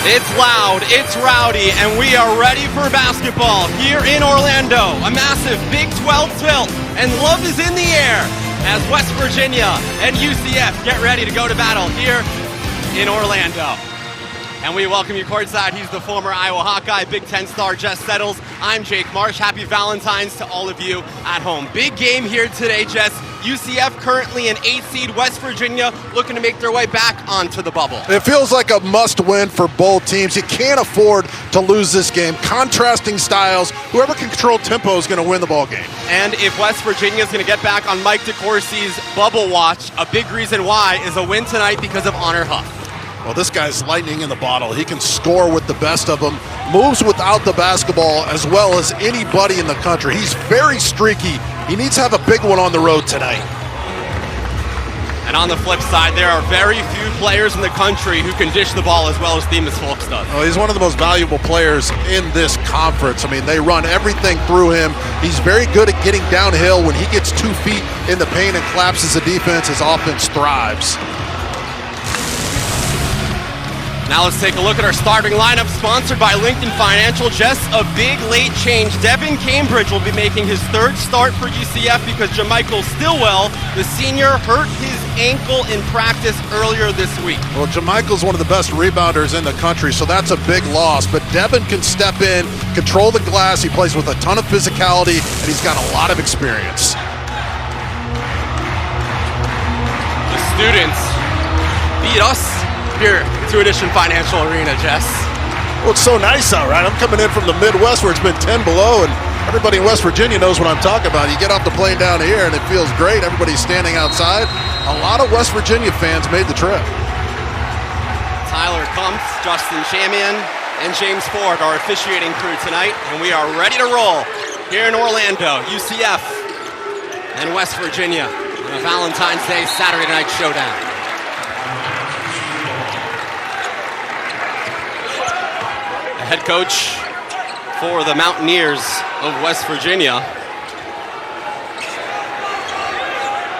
It's loud, it's rowdy, and we are ready for basketball here in Orlando. A massive Big 12 tilt, and love is in the air as West Virginia and UCF get ready to go to battle here in Orlando. And we welcome you courtside. He's the former Iowa Hawkeye, Big Ten star Jess Settles. I'm Jake Marsh. Happy Valentine's to all of you at home. Big game here today, Jess. UCF currently an 8 seed, West Virginia looking to make their way back onto the bubble. It feels like a must-win for both teams. You can't afford to lose this game. Contrasting styles. Whoever can control tempo is going to win the ball game. And if West Virginia is going to get back on Mike DeCourcy's bubble watch, a big reason why is a win tonight because of Honor Huff. Well, this guy's lightning in the bottle. He can score with the best of them, moves without the basketball as well as anybody in the country. He's very streaky. He needs to have a big one on the road tonight. And on the flip side, there are very few players in the country who can dish the ball as well as Themis Folks does. Oh, he's one of the most valuable players in this conference. I mean, they run everything through him. He's very good at getting downhill. When he gets 2 feet in the paint and collapses the defense, his offense thrives. Now let's take a look at our starting lineup, sponsored by Lincoln Financial. Just a big late change. Devin Cambridge will be making his third start for UCF because Jamichael Stillwell, the senior, hurt his ankle in practice earlier this week. Well, Jamichael's one of the best rebounders in the country, so that's a big loss. But Devin can step in, control the glass. He plays with a ton of physicality, and he's got a lot of experience. The students beat us here to Edition Financial Arena, Jess. Well, it's so nice out, right? I'm coming in from the Midwest where it's been 10 below, and everybody in West Virginia knows what I'm talking about. You get off the plane down here, and it feels great. Everybody's standing outside. A lot of West Virginia fans made the trip. Tyler Kumpf, Justin Chamian, and James Ford are officiating crew tonight, and we are ready to roll here in Orlando, UCF and West Virginia on a Valentine's Day Saturday night showdown. Head coach for the Mountaineers of West Virginia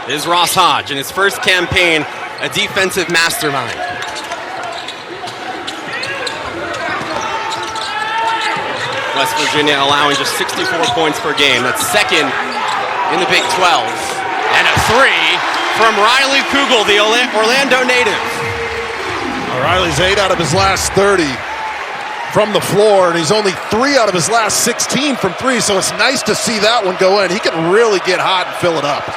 is Ross Hodge. In his first campaign, a defensive mastermind. West Virginia allowing just 64 points per game. That's second in the Big 12. And a three from Riley Kugel, the Orlando native. Riley's 8 out of his last 30. From the floor, and he's only 3 out of his last 16 from 3, so it's nice to see that one go in. He can really get hot and fill it up.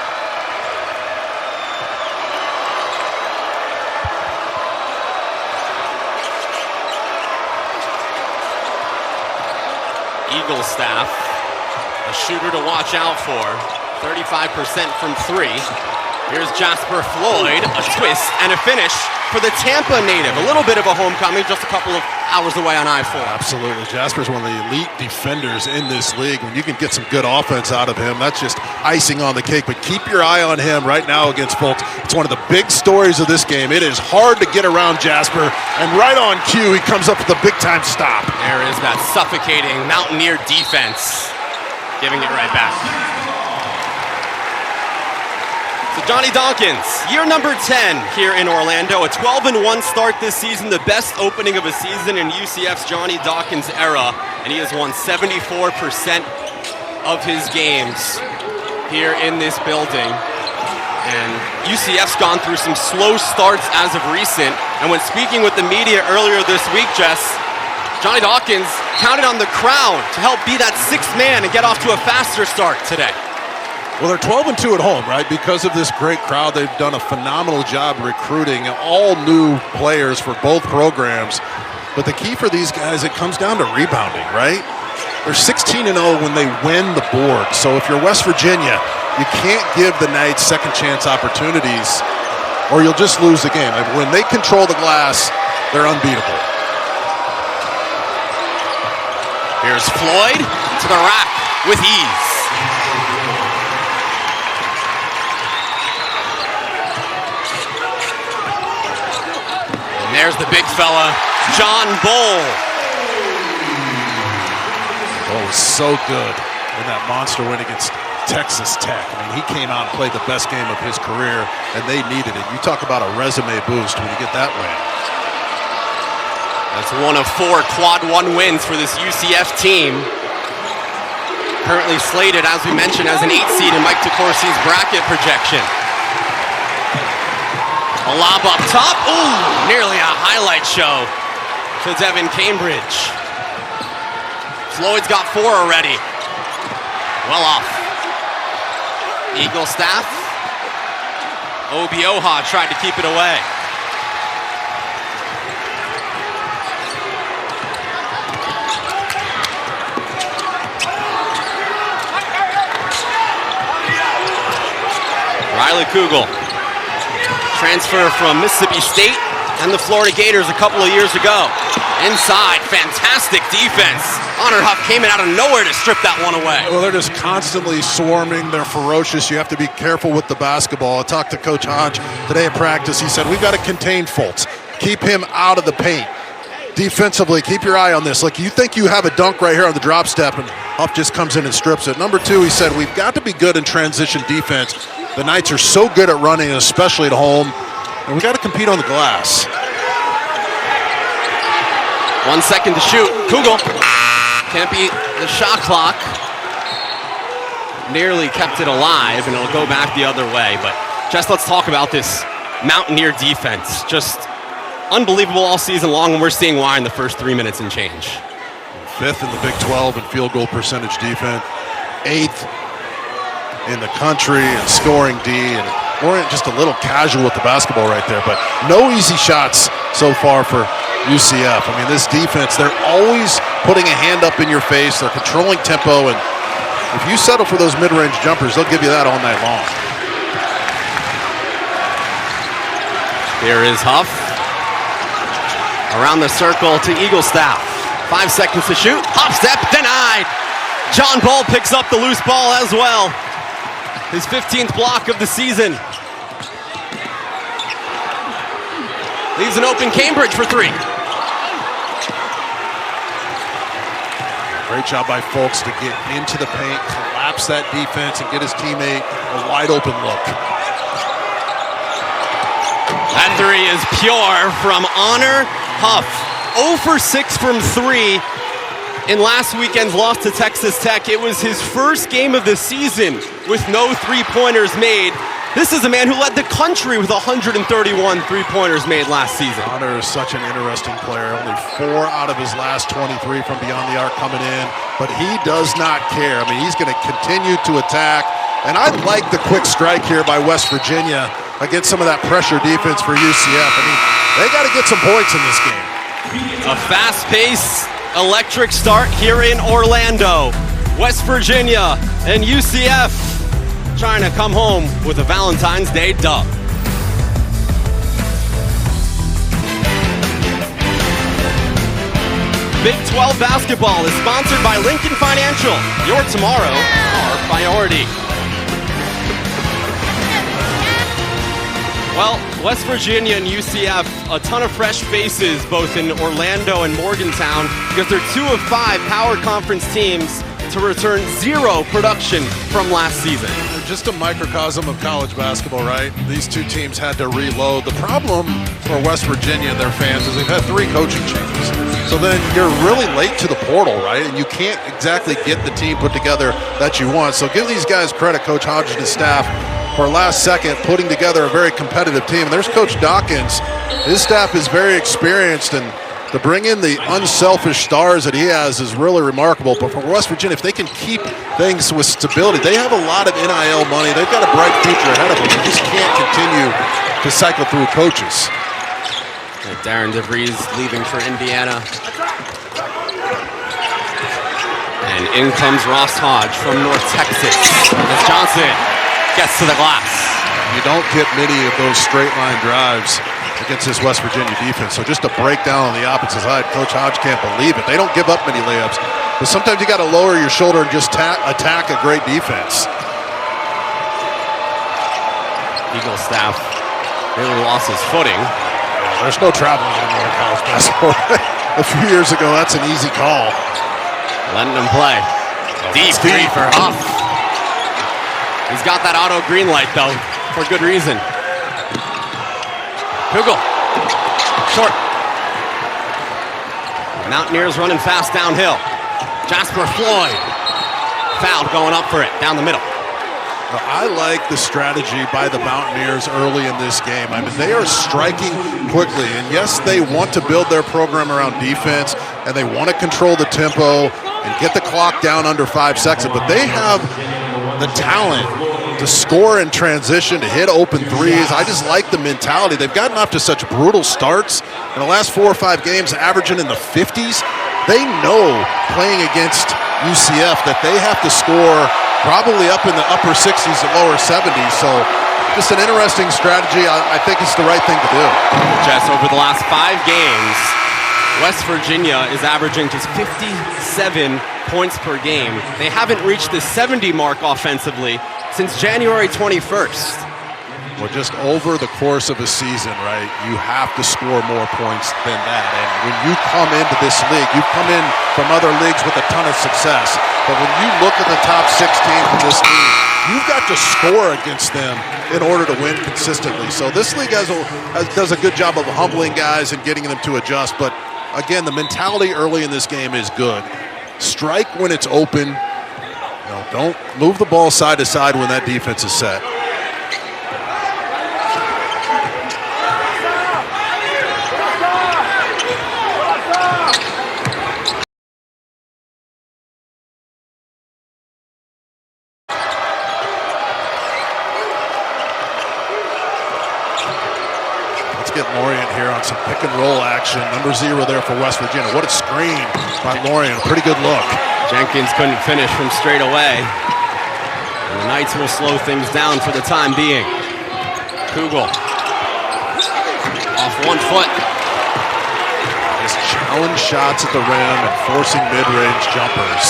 Eagle staff, a shooter to watch out for, 35% from 3. Here's Jasper Floyd, a twist and a finish for the Tampa native. A little bit of a homecoming, just a couple of hours away on I-4. Absolutely. Jasper's one of the elite defenders in this league. When you can get some good offense out of him, that's just icing on the cake. But keep your eye on him right now against Folks. It's one of the big stories of this game. It is hard to get around Jasper, and right on cue, he comes up with a big-time stop. There is that suffocating Mountaineer defense, giving it right back. Johnny Dawkins, year number 10 here in Orlando. A 12-1 start this season, the best opening of a season in UCF's Johnny Dawkins era, and he has won 74% of his games here in this building. And UCF's gone through some slow starts as of recent, and when speaking with the media earlier this week, Jess, Johnny Dawkins counted on the crowd to help be that sixth man and get off to a faster start today. Well, they're 12-2 at home, right? Because of this great crowd, they've done a phenomenal job recruiting all new players for both programs. But the key for these guys, it comes down to rebounding, right? They're 16-0 when they win the board. So if you're West Virginia, you can't give the Knights second chance opportunities or you'll just lose the game. When they control the glass, they're unbeatable. Here's Floyd to the rack with ease. There's the big fella, John Bull. Bull was so good in that monster win against Texas Tech. I mean, he came out and played the best game of his career, and they needed it. You talk about a resume boost when you get that win. That's one of 4 quad 1 wins for this UCF team. Currently slated, as we mentioned, as an 8 seed in Mike DeCourcy's bracket projection. A lob up top. Ooh, nearly a highlight show to Devin Cambridge. Floyd's got 4 already. Well off. Eagle staff. Obioha tried to keep it away. Riley Kugel, transfer from Mississippi State and the Florida Gators a couple of years ago. Inside, fantastic defense. Honor Huff came in out of nowhere to strip that one away. Well, they're just constantly swarming. They're ferocious. You have to be careful with the basketball. I talked to Coach Hodge today at practice. He said, we've got to contain Fultz. Keep him out of the paint. Defensively, keep your eye on this. Like, you think you have a dunk right here on the drop step, and Huff just comes in and strips it. Number 2, he said, we've got to be good in transition defense. The Knights are so good at running, especially at home, and we got to compete on the glass. 1 second to shoot. Kugel can't beat the shot clock. Nearly kept it alive, and it'll go back the other way. But just let's talk about this Mountaineer defense. Just unbelievable all season long, and we're seeing why in the first 3 minutes and change. 5th in the Big 12 in field goal percentage defense. 8th in the country in scoring D, and Orient just a little casual with the basketball right there, but no easy shots so far for UCF. I mean, this defense, they're always putting a hand up in your face. They're controlling tempo, and if you settle for those mid-range jumpers, they'll give you that all night long. Here is Huff. Around the circle to Eaglestaff. 5 seconds to shoot. Hop step denied. John Ball picks up the loose ball as well. His 15th block of the season. Leaves an open Cambridge for 3. Great job by Fultz to get into the paint, collapse that defense, and get his teammate a wide open look. That 3 is pure from Honor Huff. 0 for 6 from 3 in last weekend's loss to Texas Tech. It was his first game of the season with no three-pointers made. This is a man who led the country with 131 three-pointers made last season. Honor is such an interesting player. Only 4 out of his last 23 from beyond the arc coming in, but he does not care. I mean, he's going to continue to attack, and I like the quick strike here by West Virginia against some of that pressure defense for UCF. I mean, they got to get some points in this game. A fast-paced, electric start here in Orlando. West Virginia and UCF trying to come home with a Valentine's Day dub. Big 12 basketball is sponsored by Lincoln Financial. Your tomorrow, our priority. Well, West Virginia and UCF, a ton of fresh faces both in Orlando and Morgantown because they're 2 of 5 Power Conference teams to return 0 production from last season. Just a microcosm of college basketball, right? These 2 teams had to reload. The problem for West Virginia and their fans is they've had 3 coaching changes. So then you're really late to the portal, right? And you can't exactly get the team put together that you want. So give these guys credit, Coach Hodge and his staff, for last second putting together a very competitive team. And there's Coach Dawkins. His staff is very experienced, and to bring in the unselfish stars that he has is really remarkable. But for West Virginia, if they can keep things with stability, they have a lot of NIL money. They've got a bright future ahead of them. They just can't continue to cycle through coaches. Darren DeVries leaving for Indiana. And in comes Ross Hodge from North Texas as Johnson gets to the glass. You don't get many of those straight line drives against this West Virginia defense. So just a breakdown on the opposite side. Coach Hodge can't believe it. They don't give up many layups. But sometimes you got to lower your shoulder and just attack a great defense. Eagle staff really lost his footing. There's no traveling anymore in college basketball. A few years ago, that's an easy call. Letting him play. Deep three for Huff. He's got that auto green light, though, for good reason. Kugel. Short. Mountaineers running fast downhill. Jasper Floyd. Fouled going up for it, down the middle. I like the strategy by the Mountaineers early in this game. I mean, they are striking quickly. And yes, they want to build their program around defense, and they want to control the tempo and get the clock down under 5 seconds. But they have the talent to score in transition, to hit open threes. I just like the mentality. They've gotten off to such brutal starts. In the last 4 or 5 games, averaging in the 50s. They know playing against UCF that they have to score probably up in the upper 60s to lower 70s. So just an interesting strategy. I think it's the right thing to do. Jess, over the last 5 games, West Virginia is averaging just 57 points per game. They haven't reached the 70 mark offensively since January 21st. Well, just over the course of a season, right, you have to score more points than that. And when you come into this league, you've come in from other leagues with a ton of success. But when you look at the top 16 in this league, you've got to score against them in order to win consistently. So this league does a good job of humbling guys and getting them to adjust. But again, the mentality early in this game is good. Strike when it's open. Don't move the ball side to side when that defense is set. Lorient here on some pick and roll action. Number 0 there for West Virginia. What a screen by Lorient. A pretty good look. Jenkins couldn't finish from straight away. And the Knights will slow things down for the time being. Kugel. Off 1 foot. Just challenge shots at the rim and forcing mid-range jumpers.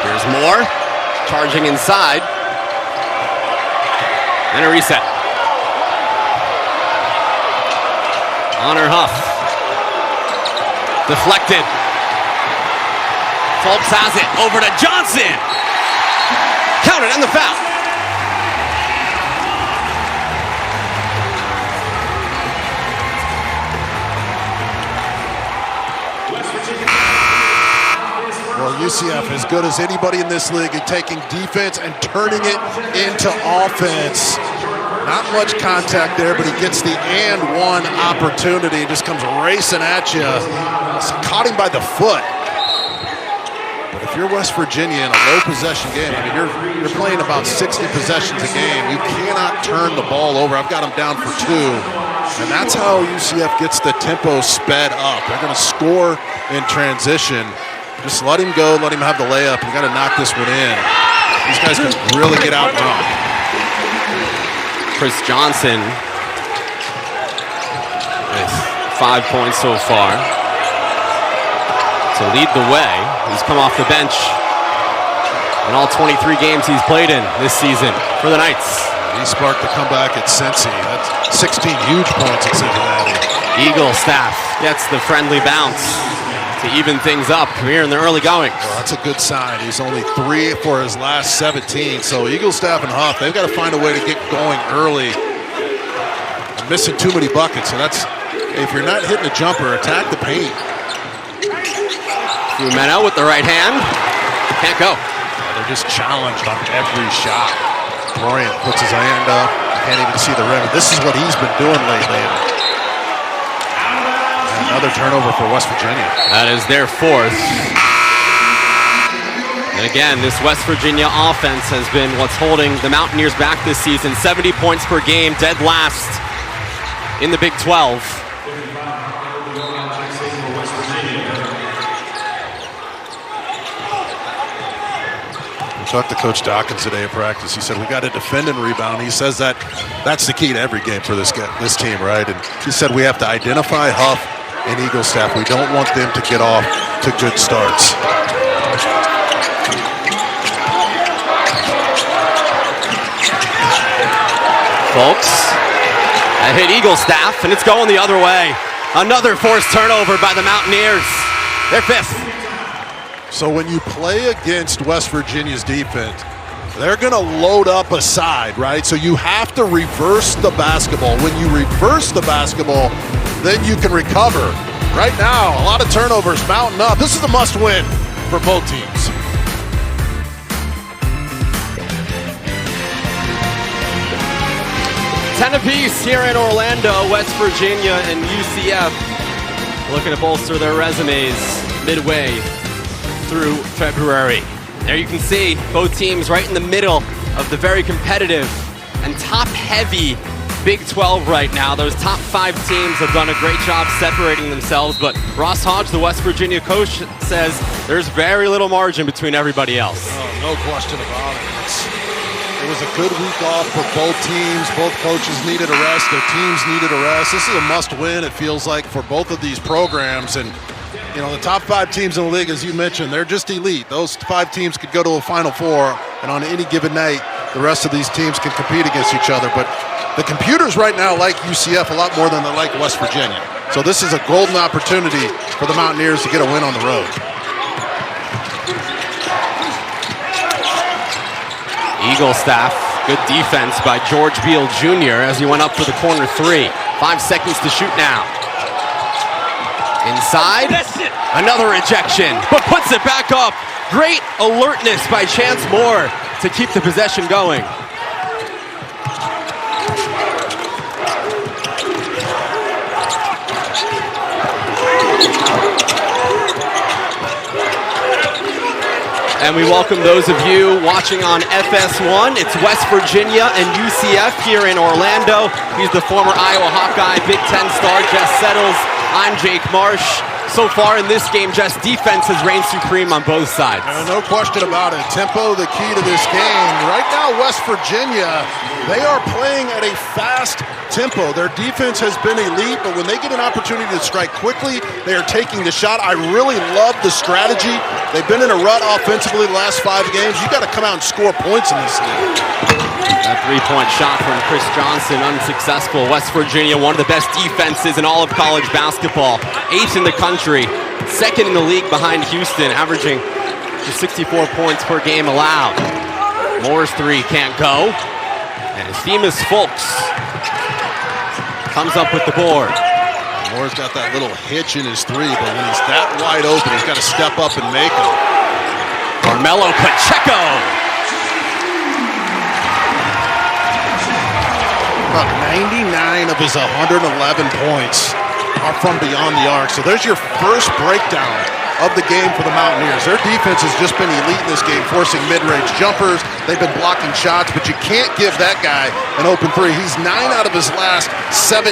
Here's Moore. Charging inside. And a reset. Honor Huff. Deflected. Fultz has it. Over to Johnson. Counted and the foul. Well, UCF as good as anybody in this league at taking defense and turning it into offense. Not much contact there, but he gets the and one opportunity. Just comes racing at you. Caught him by the foot. But if you're West Virginia in a low possession game, I mean, you're playing about 60 possessions a game. You cannot turn the ball over. I've got him down for 2. And that's how UCF gets the tempo sped up. They're going to score in transition. Just let him go, let him have the layup. You got to knock this one in. These guys can really get out and run. Chris Johnson with 5 points so far to lead the way. He's come off the bench in all 23 games he's played in this season for the Knights. He sparked the comeback at Cincy. That's 16 huge points at Cincinnati. Eagle staff gets the friendly bounce to even things up here in the early goings. Well, that's a good sign. He's only 3 for his last 17. So Eagle staff and Huff, they've got to find a way to get going early. I'm missing too many buckets. So that's, if you're not hitting a jumper, attack the paint. Fumeno with the right hand. Can't go. They're just challenged on every shot. Lorient puts his hand up. Can't even see the rim. This is what he's been doing lately. Another turnover for West Virginia. That is their 4th. And again, this West Virginia offense has been what's holding the Mountaineers back this season. 70 points per game, dead last in the Big 12. We talked to Coach Dawkins today at practice. He said, we got to defend and rebound. He says that's the key to every game for this team, right? And he said we have to identify Huff and Eagle staff. We don't want them to get off to good starts. Folks, I hit Eagle staff, and it's going the other way. Another forced turnover by the Mountaineers. Their 5th. So when you play against West Virginia's defense, they're going to load up a side, right? So you have to reverse the basketball. When you reverse the basketball, then you can recover. Right now, a lot of turnovers mounting up. This is a must-win for both teams. Ten apiece here in Orlando. West Virginia and UCF looking to bolster their resumes midway through February. There you can see both teams right in the middle of the very competitive and top-heavy Big 12 right now. Those top 5 teams have done a great job separating themselves, but Ross Hodge, the West Virginia coach, says there's very little margin between everybody else. Oh, no question about it. It was a good week off for both teams. Both coaches needed a rest. Their teams needed a rest. This is a must-win, it feels like, for both of these programs. And, you know, the top 5 teams in the league, as you mentioned, they're just elite. Those 5 teams could go to a Final Four, and on any given night, the rest of these teams can compete against each other. But the computers right now like UCF a lot more than they like West Virginia. So this is a golden opportunity for the Mountaineers to get a win on the road. Eagle staff, good defense by George Beal Jr. as he went up for the corner 3. 5 seconds to shoot now. Inside, another rejection, but puts it back up. Great alertness by Chance Moore to keep the possession going. And we welcome those of you watching on FS1. It's West Virginia and UCF here in Orlando. He's the former Iowa Hawkeye, Big Ten star, Jess Settles. I'm Jake Marsh. So far in this game, Jess, defense has reigned supreme on both sides. No question about it. Tempo, the key to this game. Right now, West Virginia, they are playing at a fast tempo. Their defense has been elite, but when they get an opportunity to strike quickly, they are taking the shot. I really love the strategy. They've been in a rut offensively the last 5 games. You got to come out and score points in this league. That 3-point shot from Chris Johnson, unsuccessful. West Virginia, one of the best defenses in all of college basketball. 8th in the country, 2nd in the league behind Houston, averaging just 64 points per game allowed. Moore's 3 can't go. And Seamus Folks comes up with the board. Moore's got that little hitch in his 3, but when he's that wide open, he's got to step up and make them. Carmelo Pacheco. About 99 of his 111 points are from beyond the arc. So there's your first breakdown of the game for the Mountaineers. Their defense has just been elite in this game, forcing mid-range jumpers. They've been blocking shots, but you can't give that guy an open 3. He's 9 out of his last 17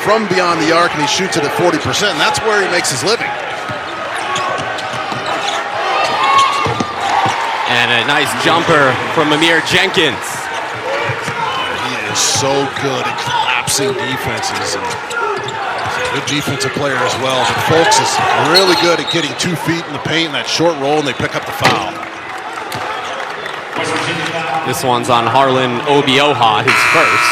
from beyond the arc, and he shoots it at 40%, and that's where he makes his living. And a nice jumper from Amir Jenkins. Is so good at collapsing defenses. He's a good defensive player as well. But Folks is really good at getting 2 feet in the paint in that short roll, and they pick up the foul. This one's on Harlan Obioha, his first.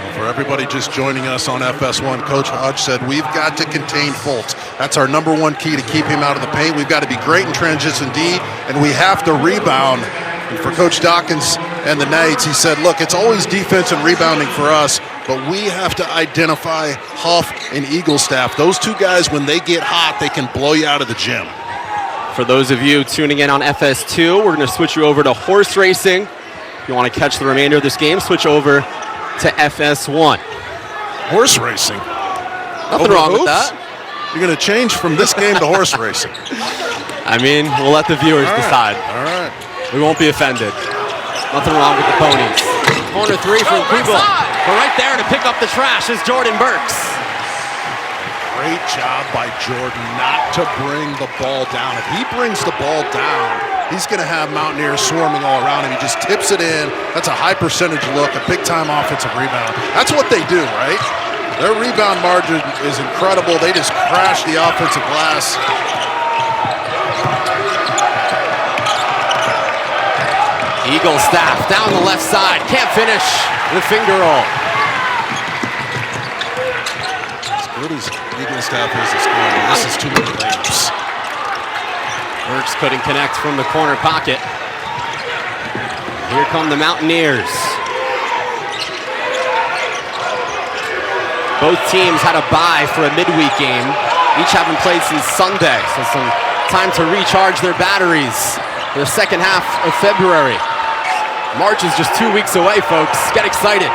Well, for everybody just joining us on FS1, Coach Hodge said we've got to contain Folks. That's our #1 key to keep him out of the paint. We've got to be great in transition D, and we have to rebound. And for Coach Dawkins and the Knights, he said, look, it's always defense and rebounding for us, but we have to identify Huff and Eagle staff. Those 2 guys, when they get hot, they can blow you out of the gym. For those of you tuning in on FS2, we're going to switch you over to horse racing. If you want to catch the remainder of this game, switch over to FS1. Horse racing? Nothing wrong with that. You're going to change from this game to horse racing. I mean, we'll let the viewers decide. All right. We won't be offended. Nothing wrong with the ponies. Corner 3 from Kugel. But right there to pick up the trash is Jordan Burks. Great job by Jordan not to bring the ball down. If he brings the ball down, he's going to have Mountaineers swarming all around him. He just tips it in. That's a high percentage look, a big-time offensive rebound. That's what they do, right? Their rebound margin is incredible. They just crash the offensive glass. Eagle staff down the left side. Can't finish the finger roll. As good as Eagle staff is this game, this is too many layups. Burks couldn't connect from the corner pocket. Here come the Mountaineers. Both teams had a bye for a midweek game. Each haven't played since Sunday, so some time to recharge their batteries for the second half of February. March is just 2 weeks away, folks. Get excited.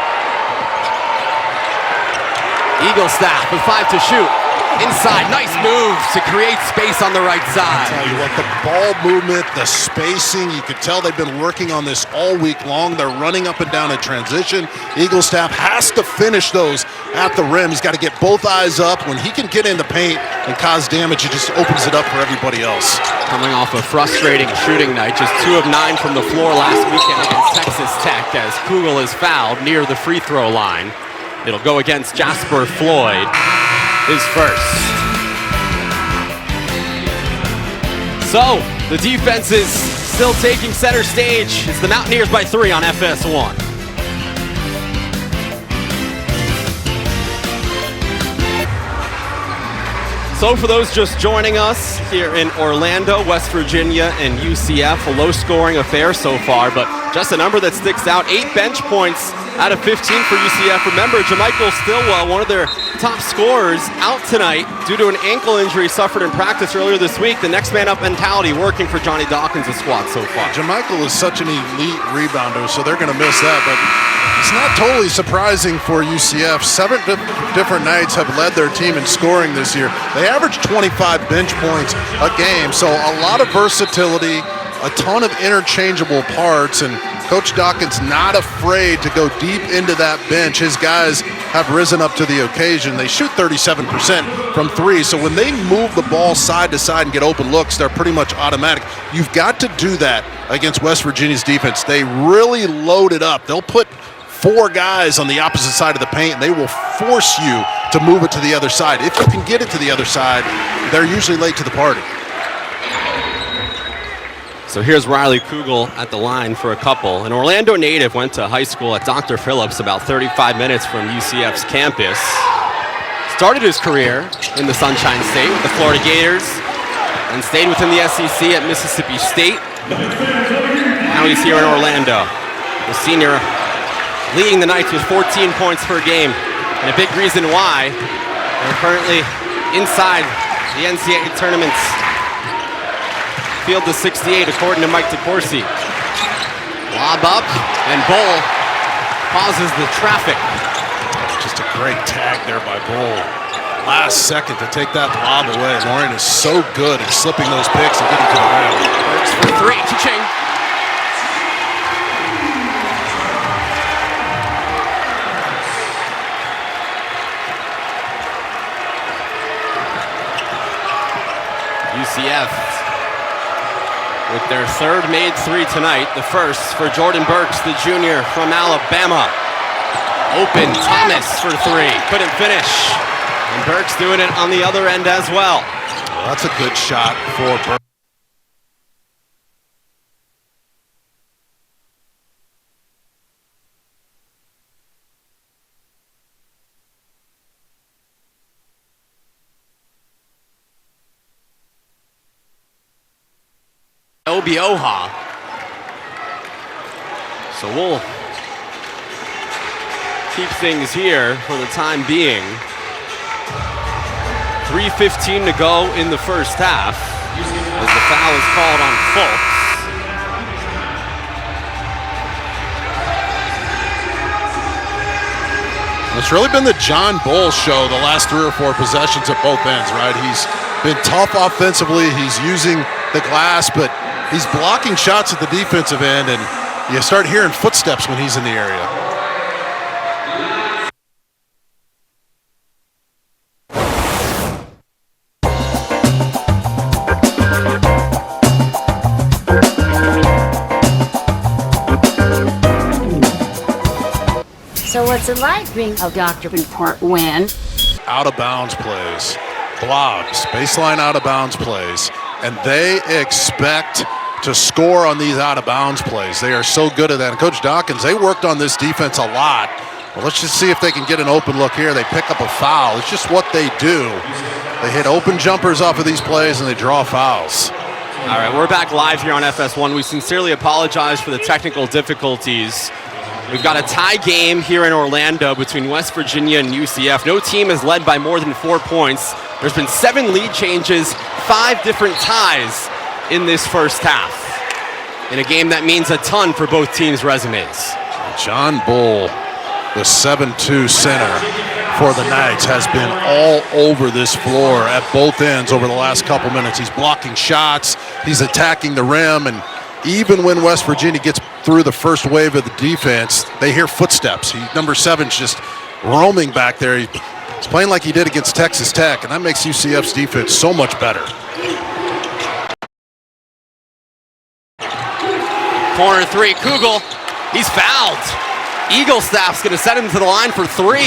Eagle staff with 5 to shoot. Inside, nice move to create space on the right side. I tell you what, the ball movement, the spacing, you could tell they've been working on this all week long. They're running up and down in transition. Eagle staff has to finish those at the rim. He's got to get both eyes up. When he can get in the paint and cause damage, it just opens it up for everybody else. Coming off a frustrating shooting night, just 2 of 9 from the floor last weekend against Texas Tech as Kugel is fouled near the free throw line. It'll go against Jasper Floyd. His first. So, the defense is still taking center stage. It's the Mountaineers by 3 on FS1. So for those just joining us here in Orlando, West Virginia and UCF, a low-scoring affair so far, but just a number that sticks out. 8 bench points out of 15 for UCF. Remember, Jermichael Stillwell, one of their top scorers, out tonight due to an ankle injury suffered in practice earlier this week. The next man up mentality working for Johnny Dawkins' squad so far. Jermichael is such an elite rebounder, so they're going to miss that, but it's not totally surprising for UCF. 7 different nights have led their team in scoring this year. They average 25 bench points a game, so a lot of versatility, a ton of interchangeable parts, and Coach Dawkins not afraid to go deep into that bench. His guys have risen up to the occasion. They shoot 37% from 3, so when they move the ball side to side and get open looks, they're pretty much automatic. You've got to do that against West Virginia's defense. They really load it up. They'll put 4 guys on the opposite side of the paint, and they will force you to move it to the other side. If you can get it to the other side, they're usually late to the party. So here's Riley Kugel at the line for a couple. An Orlando native, went to high school at Dr. Phillips, about 35 minutes from UCF's campus. Started his career in the Sunshine State with the Florida Gators and stayed within the SEC at Mississippi State. Now he's here in Orlando. The senior leading the Knights with 14 points per game. And a big reason why they're currently inside the NCAA tournament's field to 68, according to Mike DeCourcy. Lob up, and Bull pauses the traffic. Just a great tag there by Bull. Last second to take that lob away. Lauren is so good at slipping those picks and getting to the rim. Works for 3, cha-ching. UCF with their 3rd made 3 tonight, the first for Jordan Burks, the junior from Alabama. Open, Thomas for 3, couldn't finish. And Burks doing it on the other end as well. That's a good shot for Burks. Obioha. So we'll keep things here for the time being. 3:15 to go in the first half as the foul is called on Fultz. It's really been the John Bull show the last 3 or 4 possessions at both ends, right? He's been tough offensively. He's using the glass, but he's blocking shots at the defensive end, and you start hearing footsteps when he's in the area. So what's it like being a doctor in Port Wynn? Out of bounds plays, blobs, baseline out of bounds plays, and they expect to score on these out of bounds plays. They are so good at that. And Coach Dawkins, they worked on this defense a lot. Well, let's just see if they can get an open look here. They pick up a foul. It's just what they do. They hit open jumpers off of these plays and they draw fouls. All right, we're back live here on FS1. We sincerely apologize for the technical difficulties We've got a tie game here in Orlando between West Virginia and UCF. No team has led by more than 4 points. There's been 7 lead changes, 5 different ties in this first half. In a game that means a ton for both teams' resumes. John Bull, the 7'2" center for the Knights, has been all over this floor at both ends over the last couple minutes. He's blocking shots, he's attacking the rim, and even when West Virginia gets through the first wave of the defense, they hear footsteps. Number 7's just roaming back there. He's playing like he did against Texas Tech, and that makes UCF's defense so much better. Corner 3, Kugel, he's fouled. Eagle staff's gonna set him to the line for 3.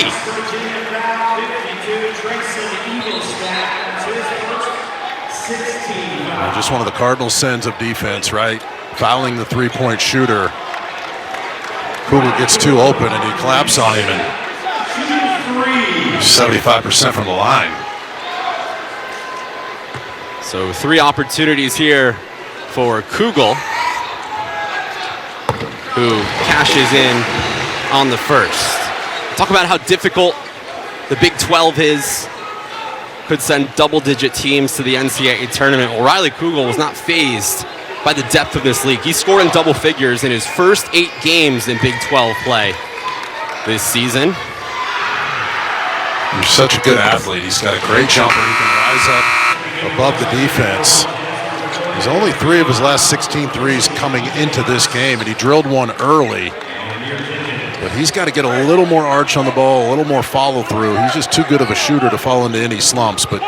Just one of the Cardinals' sins of defense, right? Fouling the three-point shooter. Kugel gets too open and he collapses on him. 75% from the line. So 3 opportunities here for Kugel, who cashes in on the first. Talk about how difficult the Big 12 is. Could send double-digit teams to the NCAA tournament. Well, Riley Kugel was not fazed by the depth of this league. He scored in double figures in his first 8 games in Big 12 play this season. He's such a good athlete. He's got a great jumper. He can rise up above the defense. There's only 3 of his last 16 threes coming into this game, and he drilled one early. But he's got to get a little more arch on the ball, a little more follow-through. He's just too good of a shooter to fall into any slumps. But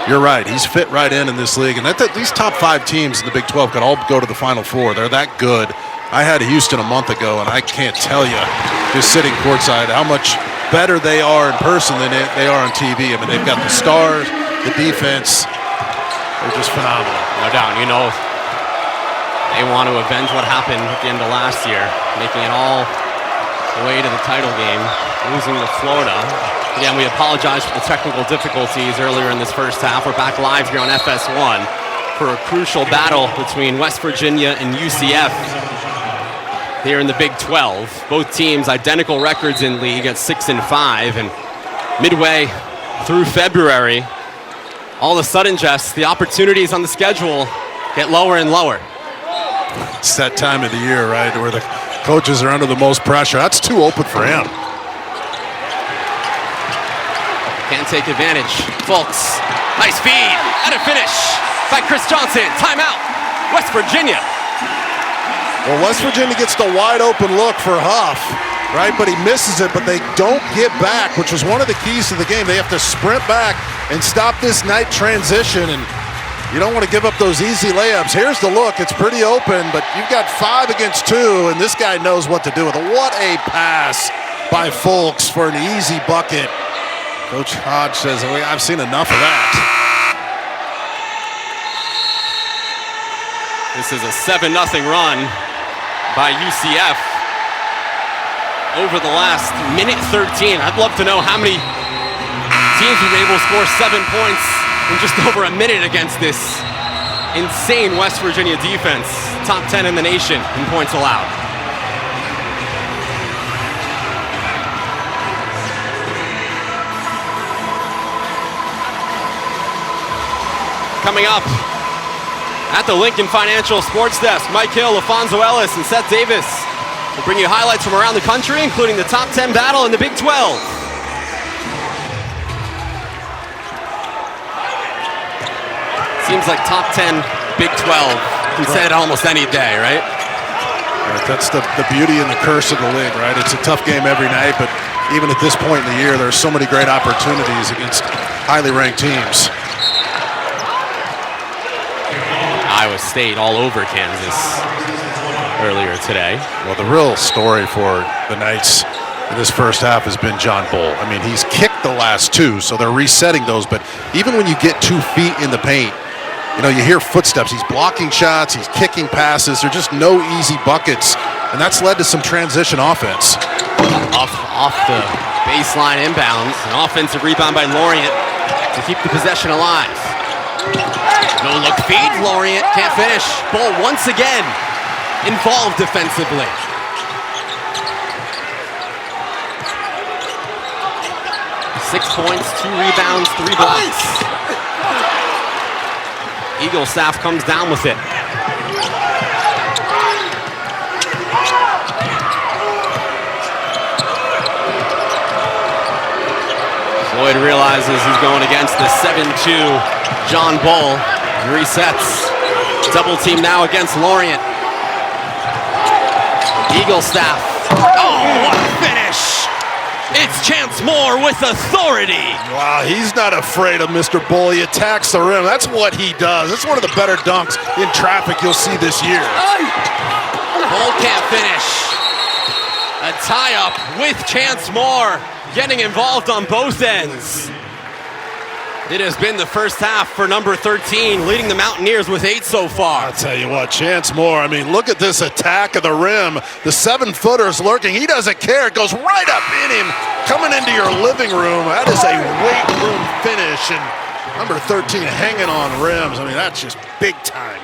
you're right, he's fit right in this league. And these top 5 teams in the Big 12 could all go to the Final Four. They're that good. I had Houston a month ago, and I can't tell you, just sitting courtside, how much better they are in person than they are on TV. I mean, they've got the stars, the defense. They're just phenomenal. No doubt. You know, they want to avenge what happened at the end of last year, making it all the way to the title game, losing to Florida. Again, we apologize for the technical difficulties earlier in this first half. We're back live here on FS1 for a crucial battle between West Virginia and UCF here in the Big 12. Both teams identical records in league at 6-5, and midway through February, all of a sudden, Jess, the opportunities on the schedule get lower and lower. It's that time of the year, right, where the coaches are under the most pressure. That's too open for him. Can't take advantage. Fultz, nice feed, and a finish by Chris Johnson. Timeout, West Virginia. Well, West Virginia gets the wide open look for Huff, right? But he misses it, but they don't get back, which was one of the keys to the game. They have to sprint back and stop this Knight transition, and you don't want to give up those easy layups. Here's the look. It's pretty open, but you've got 5 against 2, and this guy knows what to do with it. What a pass by Fultz for an easy bucket. Coach Hodge says, I've seen enough of that. This is a 7-0 run by UCF over the last minute 13. I'd love to know how many teams have been able to score 7 points in just over a minute against this insane West Virginia defense. Top 10 in the nation in points allowed. Coming up at the Lincoln Financial Sports Desk, Mike Hill, Alfonso Ellis, and Seth Davis will bring you highlights from around the country, including the top 10 battle in the Big 12. Seems like top 10 Big 12 can say it almost any day, right? That's the beauty and the curse of the league, right? It's a tough game every night, but even at this point in the year, there's so many great opportunities against highly ranked teams. Iowa State all over Kansas earlier today. Well, the real story for the Knights in this first half has been John Bull. I mean, he's kicked the last 2, so they're resetting those, but even when you get 2 feet in the paint, you know, you hear footsteps. He's blocking shots. He's kicking passes. There are just no easy buckets, and that's led to some transition offense. Off the baseline inbounds. An offensive rebound by Lorient to keep the possession alive. No-look feed. Lorient can't finish. Bull once again involved defensively. 6 points, 2 rebounds, 3 blocks. Eagle staff comes down with it. Floyd realizes he's going against the 7'2" John Bull. Resets. Double team now against Lorient. Eagle staff. Oh, what a finish! It's Chance Moore with authority. Wow, he's not afraid of Mr. Bull. He attacks the rim. That's what he does. That's one of the better dunks in traffic you'll see this year. Bull can't finish. A tie-up with Chance Moore getting involved on both ends. It has been the first half for number 13, leading the Mountaineers with 8 so far. I'll tell you what, Chance Moore, I mean, look at this attack of the rim. The 7-footer's lurking. He doesn't care. It goes right up in him, coming into your living room. That is a weight room finish, and number 13 hanging on rims. I mean, that's just big time.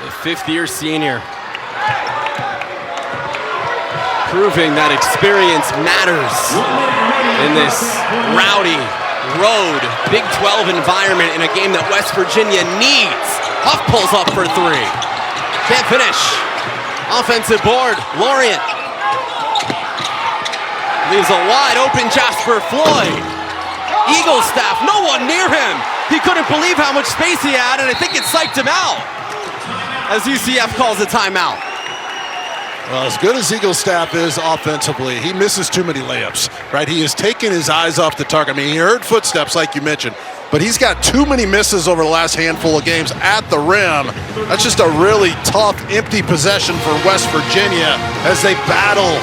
The fifth-year senior, proving that experience matters in this rowdy road Big 12 environment in a game that West Virginia needs. Huff pulls up for 3. Can't finish. Offensive board, Lorient. Leaves a wide open Jasper Floyd. Eagle staff, no one near him. He couldn't believe how much space he had, and I think it psyched him out as UCF calls a timeout. Well, as good as Eagle staff is offensively, he misses too many layups, right? He has taken his eyes off the target. I mean, he heard footsteps, like you mentioned, but he's got too many misses over the last handful of games at the rim. That's just a really tough, empty possession for West Virginia as they battle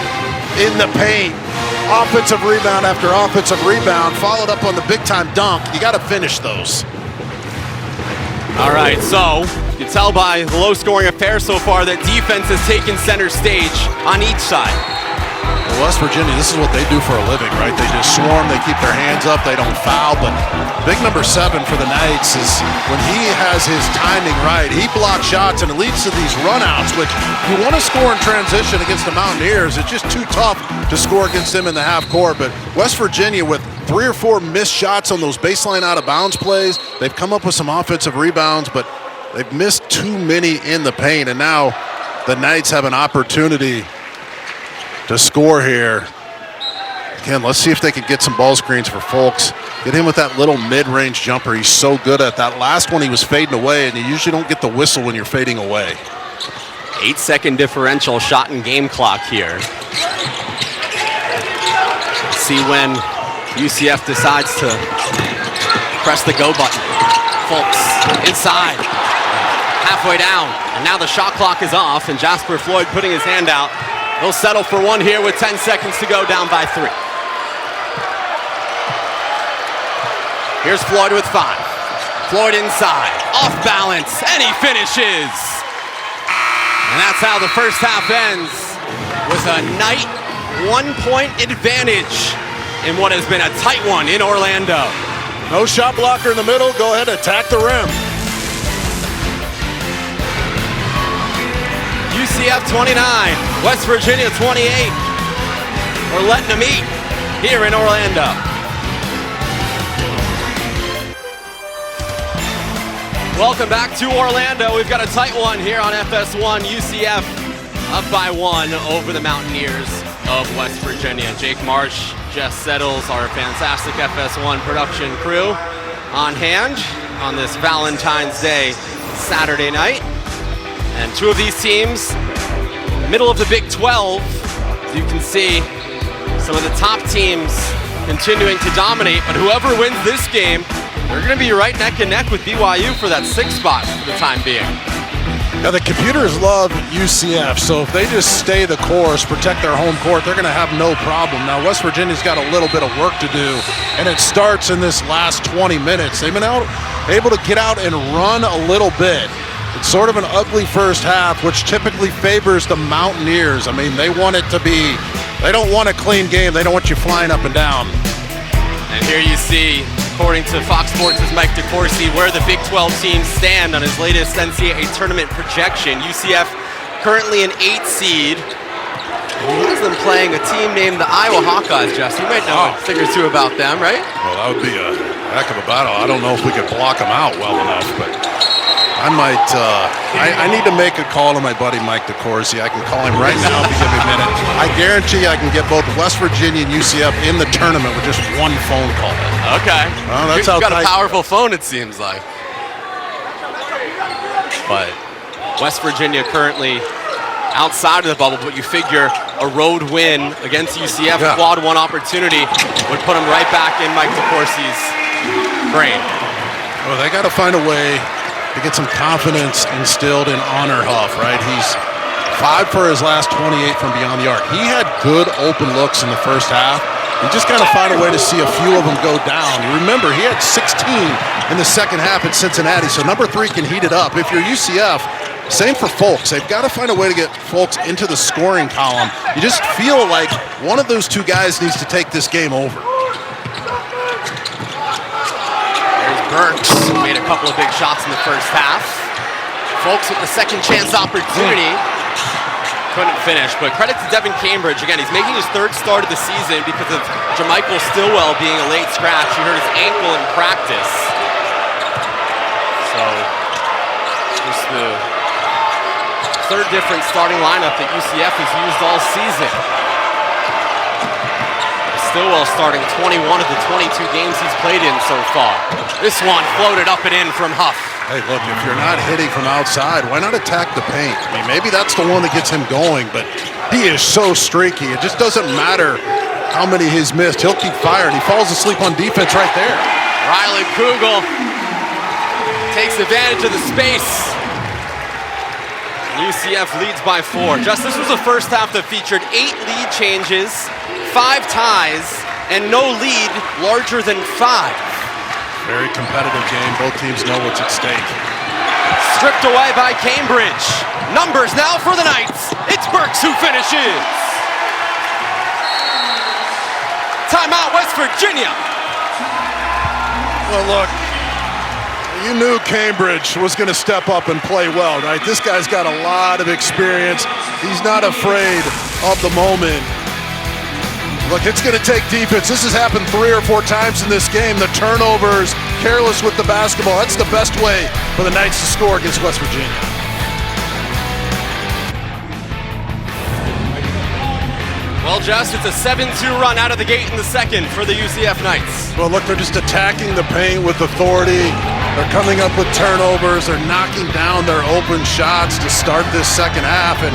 in the paint. Offensive rebound after offensive rebound, followed up on the big-time dunk. You got to finish those. All right, so you can tell by the low-scoring affair so far that defense has taken center stage on each side. Well, West Virginia, this is what they do for a living, right? They just swarm, they keep their hands up, they don't foul. But big number 7 for the Knights is when he has his timing right, he blocks shots and it leads to these runouts, which you want to score in transition against the Mountaineers. It's just too tough to score against them in the half court. But West Virginia, with 3 or 4 missed shots on those baseline out-of-bounds plays, they've come up with some offensive rebounds, but they've missed too many in the paint. And now the Knights have an opportunity to score here. Again, let's see if they can get some ball screens for Folks. Get him with that little mid-range jumper. He's so good at that. Last one, he was fading away, and you usually don't get the whistle when you're fading away. 8-second differential shot and game clock here. See when UCF decides to press the go button. Folks inside, halfway down, and now the shot clock is off, and Jasper Floyd putting his hand out. He'll settle for one here with 10 seconds to go, down by 3. Here's Floyd with 5. Floyd inside, off balance, and he finishes. And that's how the first half ends, with a Knight 1-point advantage in what has been a tight one in Orlando. No shot blocker in the middle. Go ahead, attack the rim. UCF 29, West Virginia 28. We're letting them eat here in Orlando. Welcome back to Orlando. We've got a tight one here on FS1. UCF up by 1 over the Mountaineers of West Virginia. Jake Marsh, Jess Settles, our fantastic FS1 production crew on hand on this Valentine's Day Saturday night. And 2 of these teams, middle of the Big 12, as you can see, some of the top teams continuing to dominate, but whoever wins this game, they're going to be right neck and neck with BYU for that 6th spot for the time being. Now, the computers love UCF, so if they just stay the course, protect their home court, they're going to have no problem. Now, West Virginia's got a little bit of work to do, and it starts in this last 20 minutes. They've been able to get out and run a little bit. It's sort of an ugly first half, which typically favors the Mountaineers. I mean, they want it to be, they don't want a clean game. They don't want you flying up and down. And here you see, according to Fox Sports' Mike DeCourcy, where the Big 12 teams stand on his latest NCAA tournament projection. UCF currently an 8 seed. He has them playing a team named the Iowa Hawkeyes, Jess. You might know a thing or two about them, right? Well, that would be a heck of a battle. I don't know if we could block them out well enough, but I might. I need to make a call to my buddy Mike DeCourcy. I can call him right now if you give me a minute. I guarantee I can get both West Virginia and UCF in the tournament with just one phone call. Okay. Well, that's You've how got a tight. powerful phone, it seems like. But West Virginia currently outside of the bubble, but you figure a road win against UCF, quad one opportunity, would put them right back in Mike DeCourcy's brain. Well, they got to find a way to get some confidence instilled in Honor Huff, right? He's 5 for his last 28 from beyond the arc. He had good open looks in the first half. You just got to find a way to see a few of them go down. You remember, he had 16 in the second half at Cincinnati, so number 3 can heat it up. If you're UCF, same for Folks. They've got to find a way to get Folks into the scoring column. You just feel like one of those two guys needs to take this game over. There's Burks, who made a couple of big shots in the first half. Folks with the second chance opportunity. Couldn't finish, but credit to Devin Cambridge. Again, he's making his 3rd start of the season because of Jermichael Stillwell being a late scratch. He hurt his ankle in practice. So, just the 3rd different starting lineup that UCF has used all season. Stillwell starting 21 of the 22 games he's played in so far. This one floated up and in from Huff. Hey, look, if you're not hitting from outside, why not attack the paint? I mean, maybe that's the one that gets him going, but he is so streaky. It just doesn't matter how many he's missed. He'll keep firing. He falls asleep on defense right there. Riley Kugel takes advantage of the space. UCF leads by 4. Just this was a first half that featured 8 lead changes, 5 ties, and no lead larger than 5. Very competitive game. Both teams know what's at stake. Stripped away by Cambridge. Numbers now for the Knights. It's Burks who finishes. Timeout, West Virginia. Well, look, you knew Cambridge was going to step up and play well, right? This guy's got a lot of experience. He's not afraid of the moment. Look, it's going to take defense. This has happened 3 or 4 times in this game. The turnovers, careless with the basketball. That's the best way for the Knights to score against West Virginia. Well, Jess, it's a 7-2 run out of the gate in the second for the UCF Knights. Well, look, they're just attacking the paint with authority. They're coming up with turnovers. They're knocking down their open shots to start this second half. And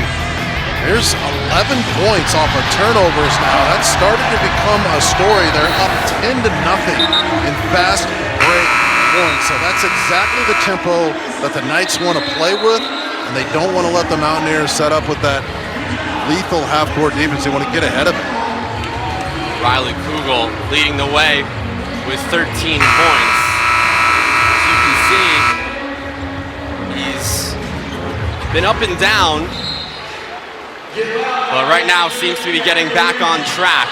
there's 11 points off of turnovers now. That's starting to become a story. They're up 10-0 in fast break points. So that's exactly the tempo that the Knights want to play with, and they don't want to let the Mountaineers set up with that lethal half-court defense. They want to get ahead of it. Riley Kugel leading the way with 13 points. As you can see, he's been up and down, but right now seems to be getting back on track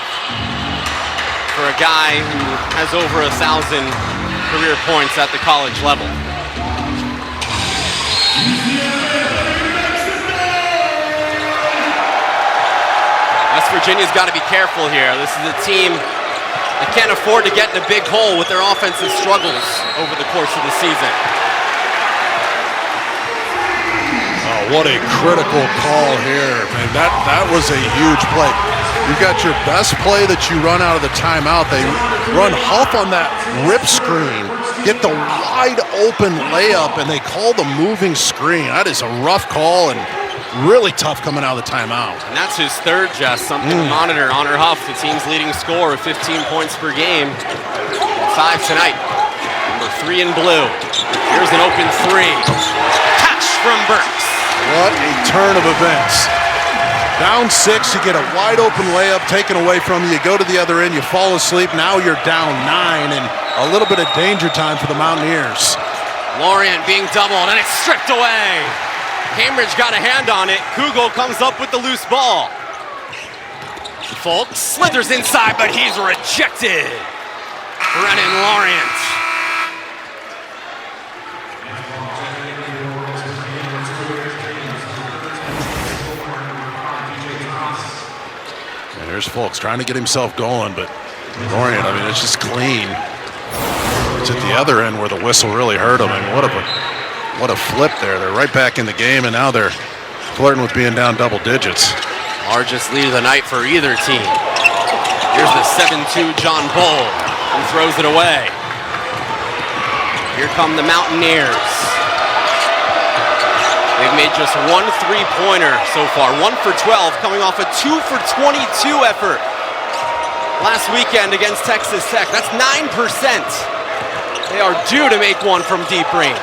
for a guy who has over 1,000 career points at the college level. West Virginia's got to be careful here. This is a team that can't afford to get in a big hole with their offensive struggles over the course of the season. What a critical call here, man. That was a huge play. You've got your best play that you run out of the timeout. They run Huff on that rip screen, get the wide open layup, and they call the moving screen. That is a rough call and really tough coming out of the timeout. And that's his 3rd, Jess. Something to monitor. Honor Huff, the team's leading scorer, 15 points per game. 5 tonight. Number 3 in blue. Here's an open 3. Catch from Burks. What a turn of events. Down 6, you get a wide open layup taken away from you. You go to the other end, you fall asleep. Now you're down 9 and a little bit of danger time for the Mountaineers. Lorient being doubled and it's stripped away. Cambridge got a hand on it. Kugel comes up with the loose ball. Folks slithers inside, but he's rejected. Brennan Lorient. There's Folks trying to get himself going, but Dorian, I mean, it's just clean. It's at the other end where the whistle really hurt him. And what a flip there. They're right back in the game, and now they're flirting with being down double digits. Largest lead of the night for either team. Here's the 7-2 John Bull, who throws it away. Here come the Mountaineers. They've made just one three-pointer so far, 1 for 12, coming off a 2 for 22 effort last weekend against Texas Tech. That's 9%. They are due to make one from deep range.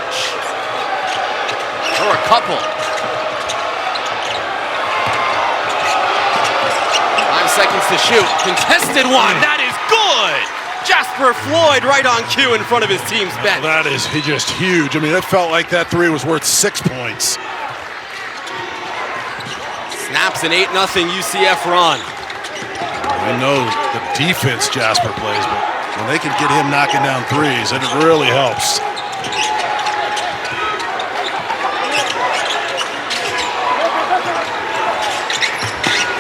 Or a couple. 5 seconds to shoot. Contested one. That is good. Jasper Floyd right on cue in front of his team's bench. That is just huge. I mean, it felt like that three was worth 6 points. Snaps an 8-0 UCF run. I know the defense Jasper plays, but when they can get him knocking down threes, it really helps.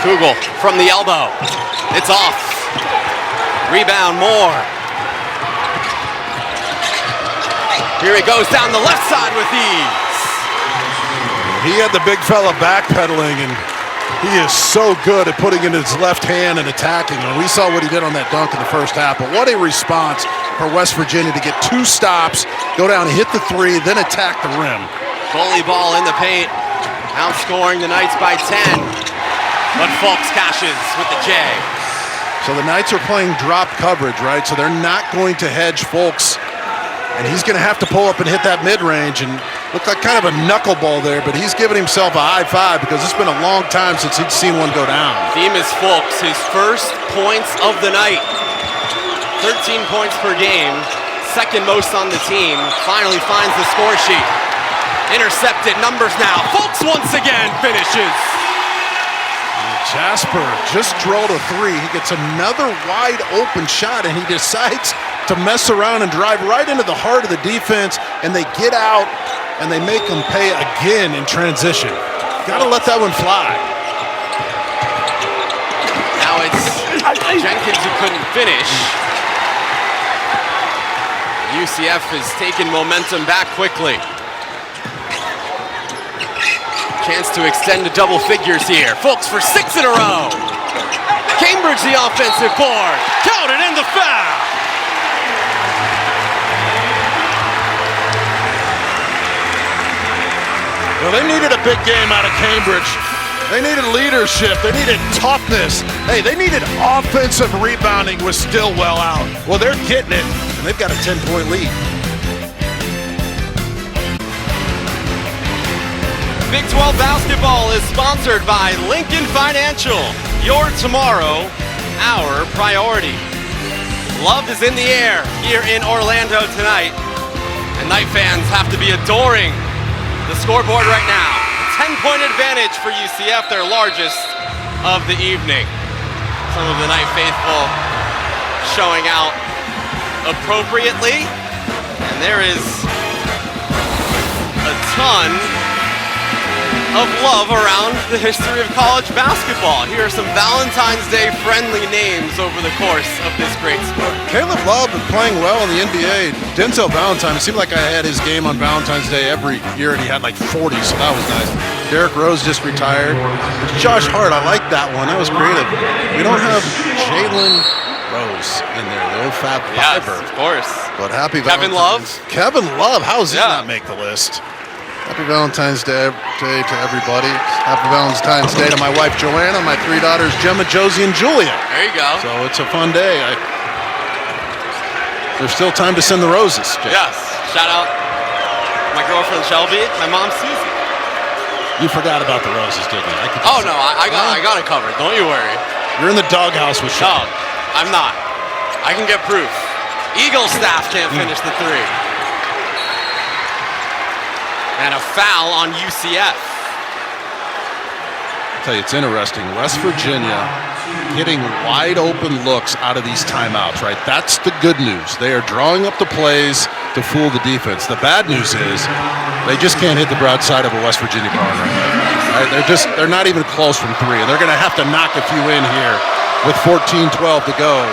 Kugel from the elbow. It's off. Rebound Moore. Here he goes down the left side with ease. He had the big fella backpedaling, and he is so good at putting in his left hand and attacking. And we saw what he did on that dunk in the first half. But what a response for West Virginia to get 2 stops, go down and hit the three, then attack the rim. Bully ball in the paint. Outscoring the Knights by 10. But Fulks cashes with the J. So the Knights are playing drop coverage, right? So they're not going to hedge Folks. And he's going to have to pull up and hit that mid-range, and looked like kind of a knuckleball there, but he's giving himself a high five because it's been a long time since he'd seen one go down. Demas Fulks, his first points of the night. 13 points per game, second most on the team. Finally finds the score sheet. Intercepted, numbers now. Fulks once again finishes. Jasper just drilled a three. He gets another wide open shot, and he decides to mess around and drive right into the heart of the defense, and they get out, and they make him pay again in transition. Got to let that one fly. Now it's Jenkins who couldn't finish. UCF has taken momentum back quickly. Chance to extend to double figures here. Fulks for 6 in a row. Cambridge the offensive board. Counted in the foul. Well, they needed a big game out of Cambridge. They needed leadership. They needed toughness. Hey, they needed offensive rebounding with Stillwell out. Well, they're getting it, and they've got a 10-point lead. Big 12 basketball is sponsored by Lincoln Financial. Your tomorrow, our priority. Love is in the air here in Orlando tonight, and Knight fans have to be adoring the scoreboard right now. A 10-point advantage for UCF, their largest of the evening. Some of the Knight faithful showing out appropriately, and there is a ton of love around the history of college basketball. Here are some Valentine's Day friendly names over the course of this great sport. Caleb Love is playing well in the NBA. Denzel Valentine, it seemed like I had his game on Valentine's Day every year, and he had like 40, so that was nice. Derrick Rose just retired. Josh Hart, I like that one. That was creative. We don't have Jalen Rose in there, the old Fab Fiver. Yes, of course. But happy Kevin Valentine's. Love. Kevin Love, how does he Yeah. not make the list? Happy Valentine's Day to everybody. Happy Valentine's Day to my wife Joanna, my 3 daughters Gemma, Josie, and Julia. There you go. So it's a fun day. There's still time to send the roses, Jay. Yes. Shout out my girlfriend Shelby, my mom Susie. You forgot about the roses, didn't you? Oh no, I got it covered. Don't you worry. You're in the doghouse with No, Shelby. I'm not. I can get proof. Eagle staff can't finish the 3. And a foul on UCF. I'll tell you, it's interesting. West Virginia getting wide open looks out of these timeouts, right? That's the good news. They are drawing up the plays to fool the defense. The bad news is they just can't hit the broadside of a West Virginia bar right now. Right? They're not even close from 3, and they're going to have to knock a few in here with 14-12 to go.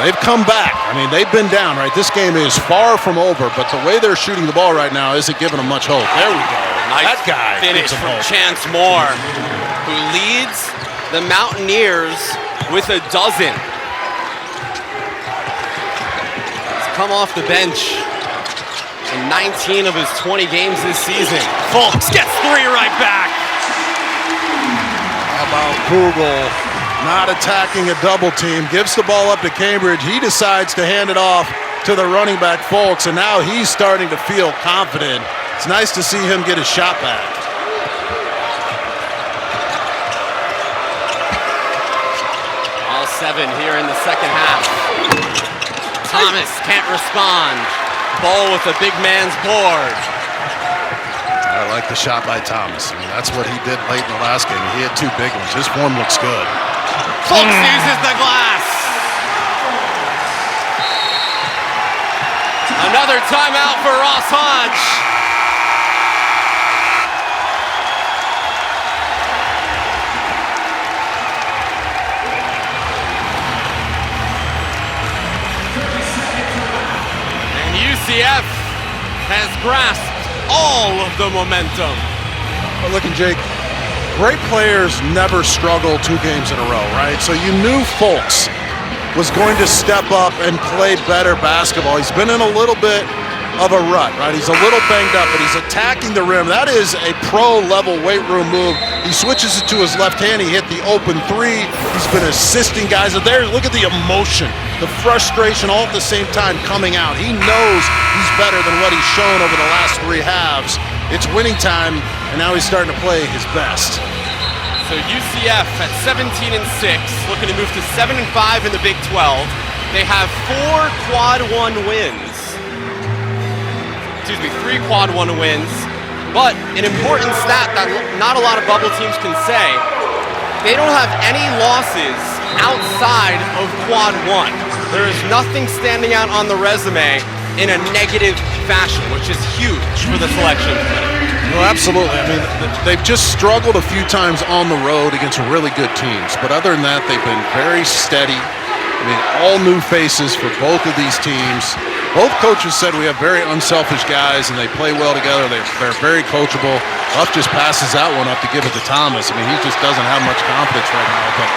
They've come back. I mean, they've been down, right? This game is far from over, but the way they're shooting the ball right now isn't giving them much hope. There we go. Nice that guy finish from Chance Moore, who leads the Mountaineers with a dozen. He's come off the bench in 19 of his 20 games this season. Fulks gets 3 right back. How about Kugel not attacking a double team, gives the ball up to Cambridge. He decides to hand it off to the running back Fulks, and now he's starting to feel confident. It's nice to see him get his shot back. All 7 here in the second half. Thomas can't respond. Ball with a big man's board. I like the shot by Thomas. I mean, that's what he did late in the last game. He had 2 big ones. His form looks good. Fulks uses the glass. Another timeout for Ross Hodge. And UCF has grasped all of the momentum. Well, look at Jake. Great players never struggle 2 games in a row, right? So you knew Fulks was going to step up and play better basketball. He's been in a little bit of a rut, right? He's a little banged up, but he's attacking the rim. That is a pro-level weight room move. He switches it to his left hand. He hit the open 3. He's been assisting guys. There, look at the emotion, the frustration all at the same time coming out. He knows he's better than what he's shown over the last 3 halves. It's winning time, and now he's starting to play his best. So UCF at 17-6, looking to move to 7-5 in the Big 12. They have 4 quad 1 wins. Excuse me, 3 quad 1 wins. But an important stat that not a lot of bubble teams can say, they don't have any losses outside of quad 1. There is nothing standing out on the resume in a negative fashion, which is huge for the selection committee. No, absolutely. I mean, they've just struggled a few times on the road against really good teams. But other than that, they've been very steady. I mean, all new faces for both of these teams. Both coaches said we have very unselfish guys, and they play well together. They're very coachable. Huff just passes that one up to give it to Thomas. I mean, he just doesn't have much confidence right now. But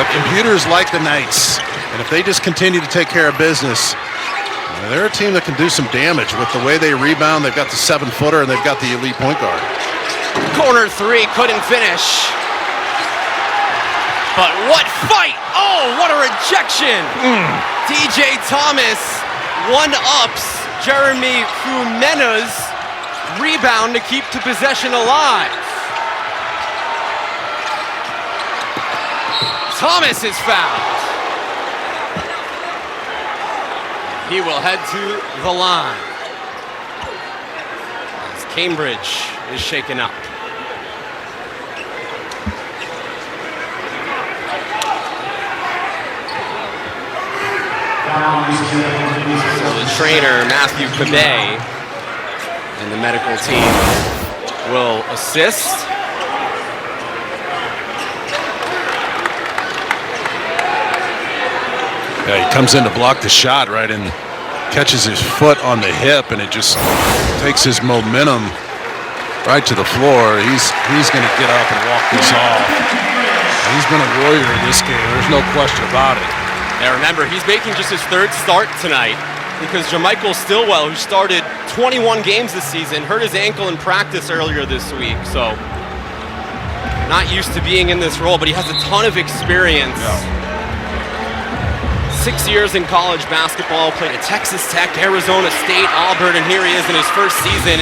the computers like the Knights. And if they just continue to take care of business, they're a team that can do some damage with the way they rebound. They've got the 7-footer, and they've got the elite point guard. Corner 3, couldn't finish. But what fight! Oh, what a rejection! DJ Thomas one-ups Jeremy Fumena's rebound to keep the possession alive. Thomas is fouled. He will head to the line as Cambridge is shaken up. So the trainer, Matthew Cabay, and the medical team will assist. Yeah, he comes in to block the shot, right, and catches his foot on the hip, and it just takes his momentum right to the floor. He's going to get up and walk this off. And he's been a warrior in this game. There's no question about it. Now remember, he's making just his 3rd start tonight because Jamichael Stillwell, who started 21 games this season, hurt his ankle in practice earlier this week. So not used to being in this role, but he has a ton of experience. Yeah. 6 years in college basketball, played at Texas Tech, Arizona State, Auburn, and here he is in his first season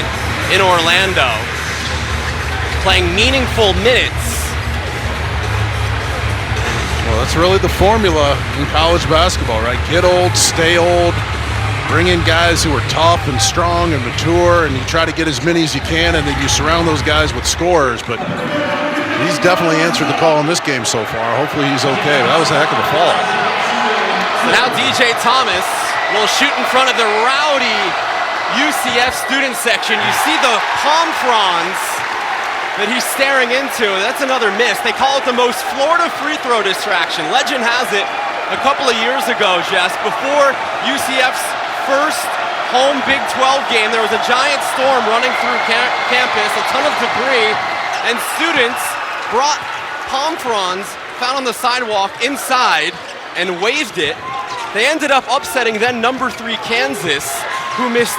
in Orlando, playing meaningful minutes. Well, that's really the formula in college basketball, right? Get old, stay old, bring in guys who are tough and strong and mature, and you try to get as many as you can, and then you surround those guys with scorers. But he's definitely answered the call in this game so far. Hopefully he's okay. But that was a heck of a fall. So now DJ Thomas will shoot in front of the rowdy UCF student section. You see the palm fronds that he's staring into. That's another miss. They call it the most Florida free throw distraction. Legend has it a couple of years ago, Jess, before UCF's first home Big 12 game, there was a giant storm running through campus, a ton of debris, and students brought palm fronds found on the sidewalk inside and waved it. They ended up upsetting then number 3 Kansas, who missed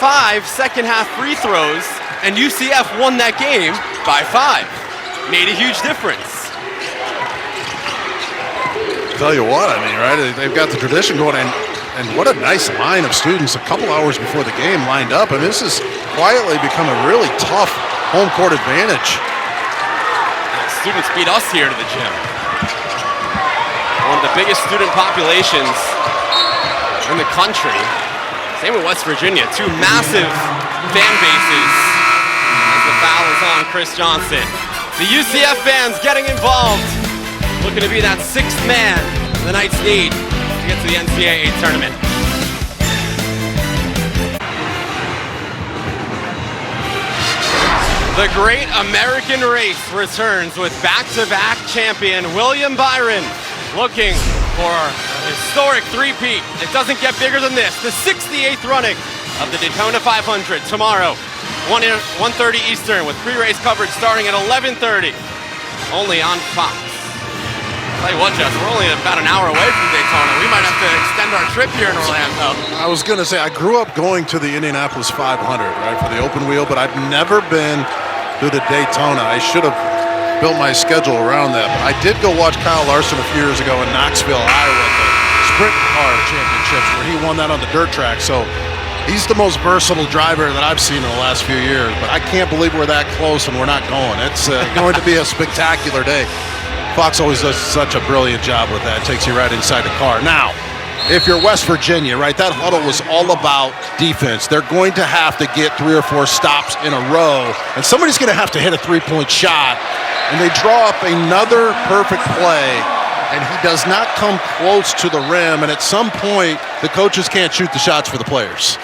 5 second-half free throws, and UCF won that game by 5. Made a huge difference. Tell you what, I mean, right? They've got the tradition going, and what a nice line of students a couple hours before the game lined up. And this has quietly become a really tough home court advantage. Students beat us here to the gym. One of the biggest student populations in the country. Same with West Virginia. 2 massive fan bases. As the foul is on Chris Johnson. The UCF fans getting involved. Looking to be that 6th man the Knights need to get to the NCAAB tournament. The Great American Race returns with back-to-back champion William Byron looking for a historic three-peat. It doesn't get bigger than this. The 68th running of the Daytona 500 tomorrow, 1:30 Eastern, with pre-race coverage starting at 11:30, only on Fox. Tell you what, Jess, we're only about an hour away from Daytona. We might have to extend our trip here in Orlando. I was going to say, I grew up going to the Indianapolis 500, right, for the open wheel, but I've never been to the Daytona. I should have built my schedule around that. But I did go watch Kyle Larson a few years ago in Knoxville, Iowa, at the Sprint Car Championships, where he won that on the dirt track. So he's the most versatile driver that I've seen in the last few years. But I can't believe we're that close and we're not going. It's going to be a spectacular day. Fox always does such a brilliant job with that. It takes you right inside the car. Now, if you're West Virginia, right, that huddle was all about defense. They're going to have to get 3 or 4 stops in a row, and somebody's going to have to hit a 3-point shot, and they draw up another perfect play, and he does not come close to the rim, and at some point, the coaches can't shoot the shots for the players.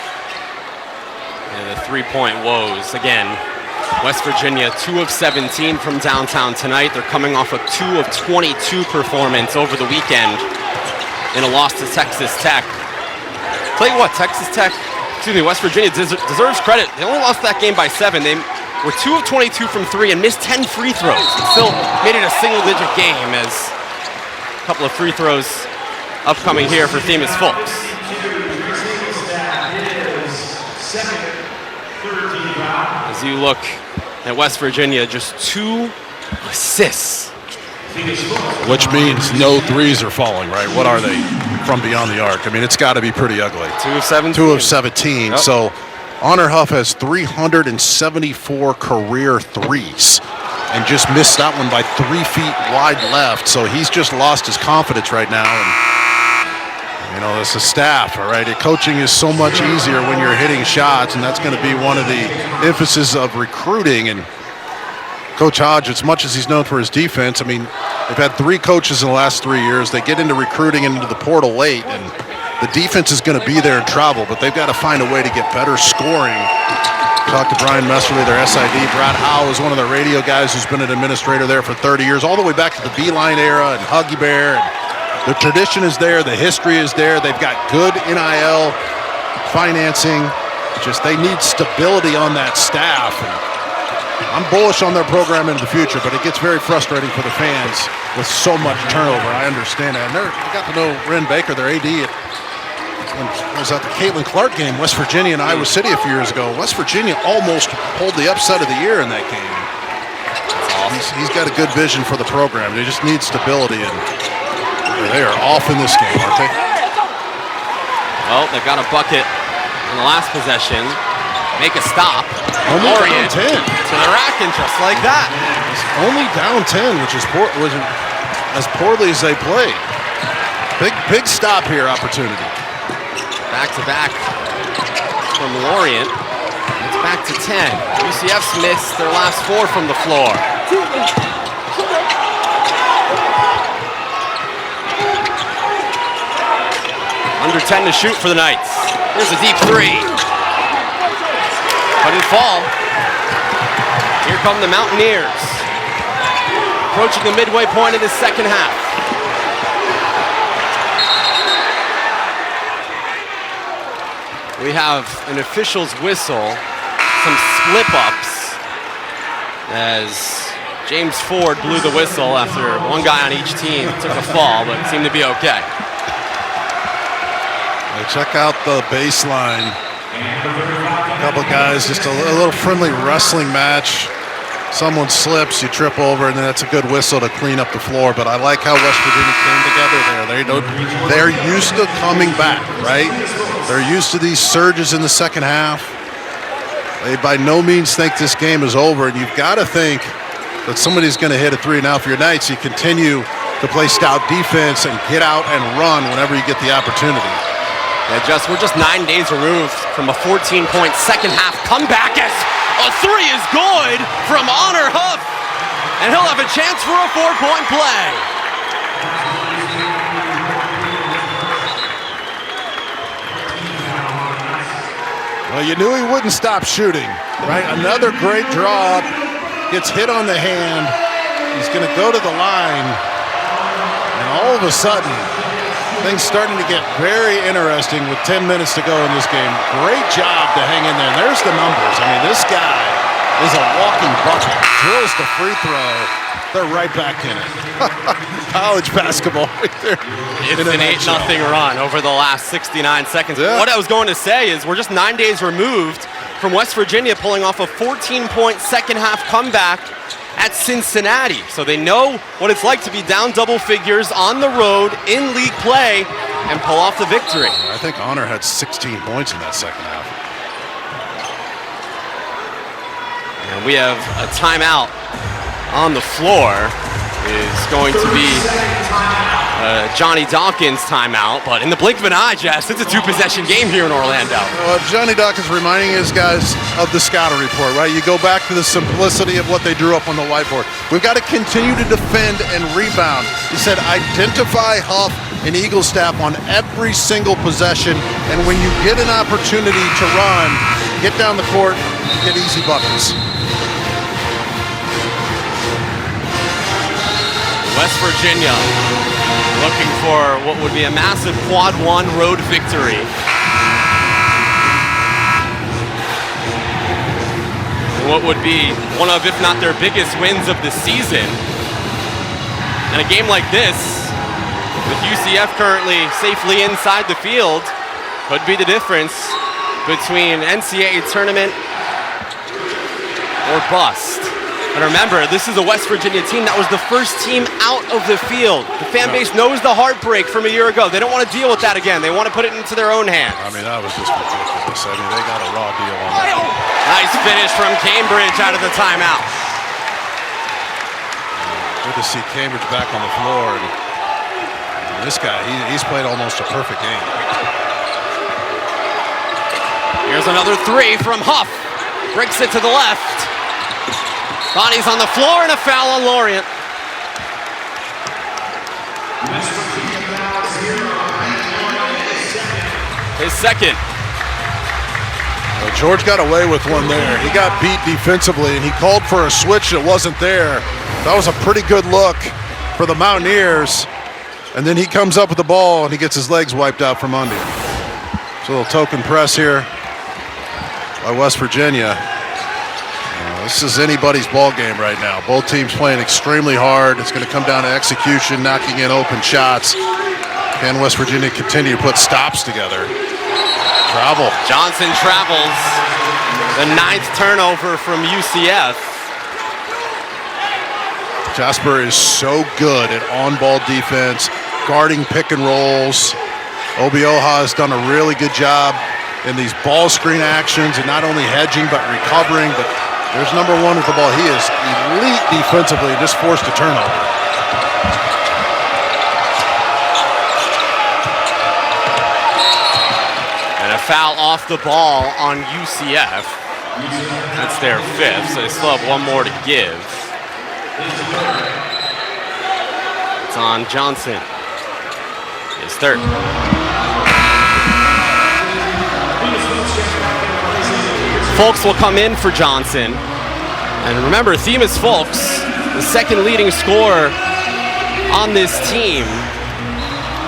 Yeah, the 3-point woes again. West Virginia, 2 of 17 from downtown tonight. They're coming off a 2 of 22 performance over the weekend in a loss to Texas Tech. Tell you what, West Virginia deserves credit. They only lost that game by 7. They were 2 of 22 from 3 and missed 10 free throws. And still made it a single-digit game, as a couple of free throws upcoming here for Themis Fulks. As you look at West Virginia, just 2 assists. Which means no threes are falling, right? What are they from beyond the arc? I mean, it's got to be pretty ugly. 2 of 17. 2 of 17. Yep. So Honor Huff has 374 career threes and just missed that one by 3 feet wide left. So he's just lost his confidence right now. And, you know, this is staff, all right? Coaching is so much easier when you're hitting shots, and that's going to be one of the emphasis of recruiting. And Coach Hodge, as much as he's known for his defense, I mean, they've had 3 coaches in the last 3 years. They get into recruiting and into the portal late, and the defense is going to be there in trouble, but they've got to find a way to get better scoring. Talked to Brian Messerly, their SID. Brad Howe is one of the radio guys who's been an administrator there for 30 years, all the way back to the Beeline era and Huggy Bear. And the tradition is there. The history is there. They've got good NIL financing. Just they need stability on that staff. And I'm bullish on their program into the future, but it gets very frustrating for the fans with so much turnover. I understand that. And I got to know Ren Baker, their AD, when I was at the Caitlin Clark game, West Virginia and Iowa City a few years ago. West Virginia almost pulled the upset of the year in that game. He's got a good vision for the program. They just need stability, and they are off in this game, aren't they? Well, they've got a bucket in the last possession. Make a stop. Only down 10. To the rack, and just like that. It's only down 10, which is as poorly as they played. Big stop here opportunity. Back-to-back from Lorient. It's back to 10. UCF's missed their last 4 from the floor. Under 10 to shoot for the Knights. Here's a deep 3. Couldn't fall. Here come the Mountaineers, approaching the midway point of the second half. We have an official's whistle, some slip-ups, as James Ford blew the whistle after one guy on each team took a fall, but seemed to be okay. Check out the baseline. A couple guys, just a little friendly wrestling match. Someone slips, you trip over, and then that's a good whistle to clean up the floor. But I like how West Virginia came together there. They're used to coming back, right? They're used to these surges in the second half. They by no means think this game is over, and you've got to think that somebody's going to hit a three. Now, for your Knights, you continue to play stout defense and get out and run whenever you get the opportunity. Yeah, we're just 9 days removed from a 14-point second half comeback as a three is good from Honor Huff, and he'll have a chance for a 4-point play. Well, you knew he wouldn't stop shooting, right? Another great draw, gets hit on the hand. He's going to go to the line, and all of a sudden, things starting to get very interesting with 10 minutes to go in this game. Great job to hang in there. There's the numbers. I mean, this guy is a walking bucket. Drills the free throw. They're right back in it. College basketball right there. It's an 8-0 run over the last 69 seconds. Yeah. What I was going to say is we're just 9 days removed from West Virginia pulling off a 14-point second half comeback at Cincinnati. So they know what it's like to be down double figures on the road in league play and pull off the victory. I think Honor had 16 points in that second half. And we have a timeout on the floor. Is going to be Johnny Dawkins timeout, but in the blink of an eye, Jess, it's a two-possession game here in Orlando. Johnny Dawkins reminding his guys of the scouting report, right? You go back to the simplicity of what they drew up on the whiteboard. We've got to continue to defend and rebound. He said, identify Huff and Eagle staff on every single possession, and when you get an opportunity to run, get down the court, get easy buckets. West Virginia looking for what would be a massive quad one road victory. What would be one of, if not their biggest wins of the season. And a game like this, with UCF currently safely inside the field, could be the difference between NCAA tournament or bust. And remember, this is a West Virginia team that was the first team out of the field. The fan base knows the heartbreak from a year ago. They don't want to deal with that again. They want to put it into their own hands. I mean, that was just ridiculous. I mean, they got a raw deal on that. Nice finish from Cambridge out of the timeout. Good to see Cambridge back on the floor. And this guy, he's played almost a perfect game. Here's another three from Huff. Breaks it to the left. Bonnie's on the floor and a foul on Lorient. His second. Well, George got away with one there. He got beat defensively, and he called for a switch that wasn't there. That was a pretty good look for the Mountaineers. And then he comes up with the ball, and he gets his legs wiped out from under him. It's a little token press here by West Virginia. This is anybody's ball game right now. Both teams playing extremely hard. It's going to come down to execution, knocking in open shots. Can West Virginia continue to put stops together? Travel. Johnson travels. The 9th turnover from UCF. Jasper is so good at on-ball defense, guarding pick and rolls. Obioha has done a really good job in these ball screen actions and not only hedging but recovering. But there's number one with the ball. He is elite defensively and just forced a turnover. And a foul off the ball on UCF. That's their 5th, so they still have one more to give. It's on Johnson. His 3rd. Folks will come in for Johnson. And remember, Themis Folks, the second leading scorer on this team,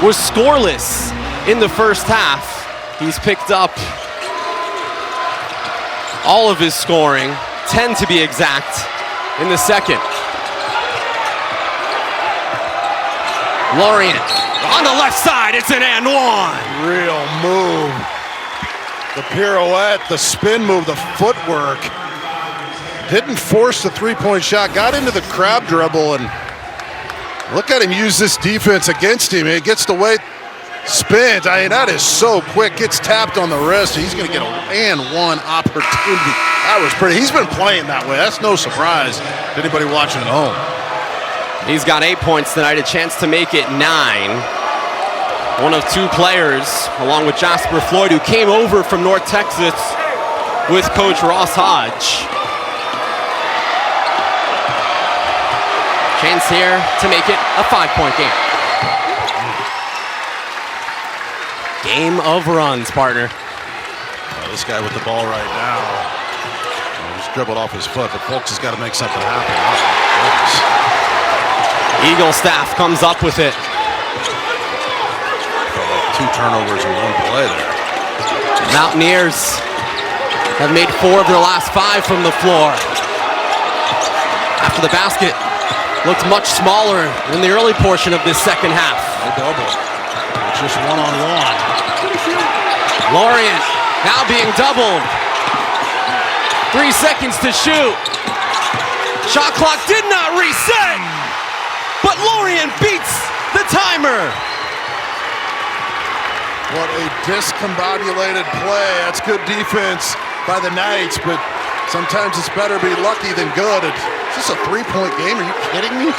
was scoreless in the first half. He's picked up all of his scoring, 10 to be exact, in the second. Lorient on the left side, it's an and one. Real move. The pirouette, the spin move, the footwork. Didn't force the three-point shot, got into the crab dribble, and look at him use this defense against him. He gets the way, spins. I mean, that is so quick. Gets tapped on the wrist. He's going to get an and one opportunity. That was pretty. He's been playing that way. That's no surprise to anybody watching at home. He's got 8 points tonight, a chance to make it 9. One of two players, along with Jasper Floyd, who came over from North Texas with Coach Ross Hodge. Chance here to make it a 5-point game. Game of runs, partner. This guy with the ball right now. He's dribbled off his foot, but Folks has got to make something happen. Oh, Eagle staff comes up with it. Two turnovers in one play there. Mountaineers have made 4 of their last 5 from the floor. After the basket looked much smaller in the early portion of this second half. No double. It's just one-on-one. Lorient now being doubled. 3 seconds to shoot. Shot clock did not reset, but Lorient beats the timer. What a discombobulated play. That's good defense by the Knights, but sometimes it's better to be lucky than good. Is this a 3-point game? Are you kidding me?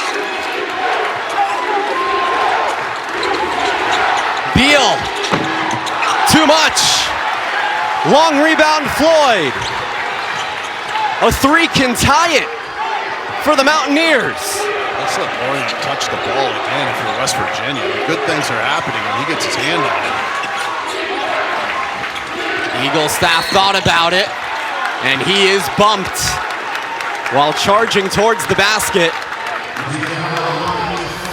Beal, too much. Long rebound, Floyd. A 3 can tie it for the Mountaineers. Let's let Lorient touch the ball again if you're West Virginia. Good things are happening when he gets his hand on it. Eagle staff thought about it, and he is bumped while charging towards the basket.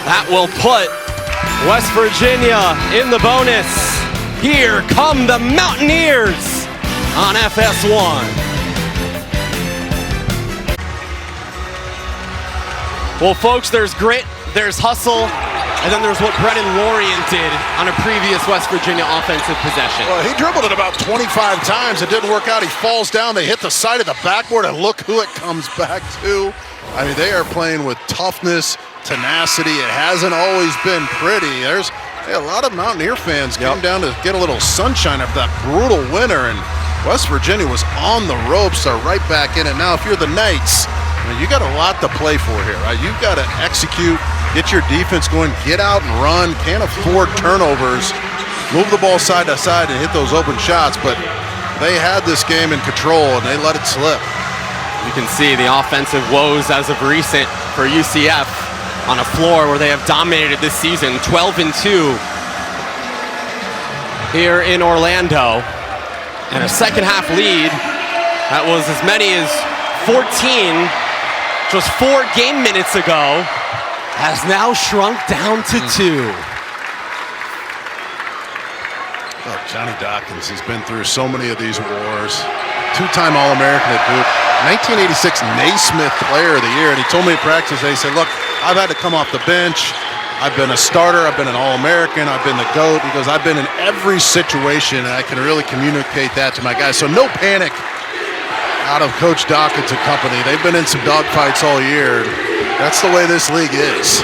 That will put West Virginia in the bonus. Here come the Mountaineers on FS1. Well, folks, there's grit, there's hustle, and then there's what Brennan Lorient did on a previous West Virginia offensive possession. Well, he dribbled it about 25 times. It didn't work out. He falls down. They hit the side of the backboard, and look who it comes back to. I mean, they are playing with toughness, tenacity. It hasn't always been pretty. There's a lot of Mountaineer fans came down to get a little sunshine after that brutal winter, and West Virginia was on the ropes. They're right back in it. Now, if you're the Knights, you got a lot to play for here, right? You've got to execute, get your defense going, get out and run, can't afford turnovers, move the ball side to side and hit those open shots, but they had this game in control and they let it slip. You can see the offensive woes as of recent for UCF on a floor where they have dominated this season, 12-2 here in Orlando. And a second half lead that was as many as 14 just 4 game minutes ago has now shrunk down to 2. Oh, Johnny Dawkins has been through so many of these wars. 2-time All-American at Duke, 1986 Naismith Player of the Year, and he told me at practice, he said, look, I've had to come off the bench. I've been a starter, I've been an All-American, I've been the GOAT. He goes, I've been in every situation, and I can really communicate that to my guys. So no panic out of Coach Dawkins and company. They've been in some dogfights all year. That's the way this league is.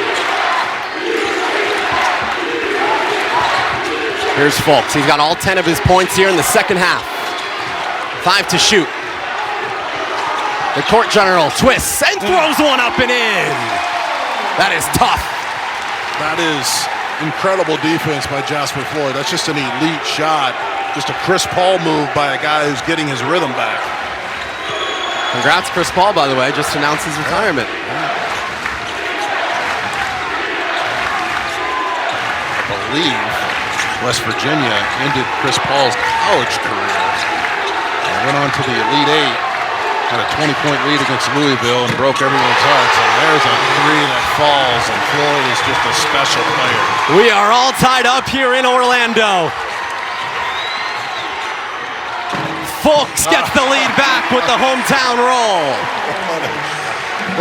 Here's Folks. He's got all 10 of his points here in the second half. 5 to shoot. The court general twists and throws one up and in. That is tough. That is incredible defense by Jasper Floyd. That's just an elite shot. Just a Chris Paul move by a guy who's getting his rhythm back. Congrats, Chris Paul, by the way, just announced his retirement. I believe West Virginia ended Chris Paul's college career and went on to the Elite Eight. Had a 20-point lead against Louisville and broke everyone's hearts. And there's a three that falls, and Floyd is just a special player. We are all tied up here in Orlando. Fulks gets the lead back with the hometown roll.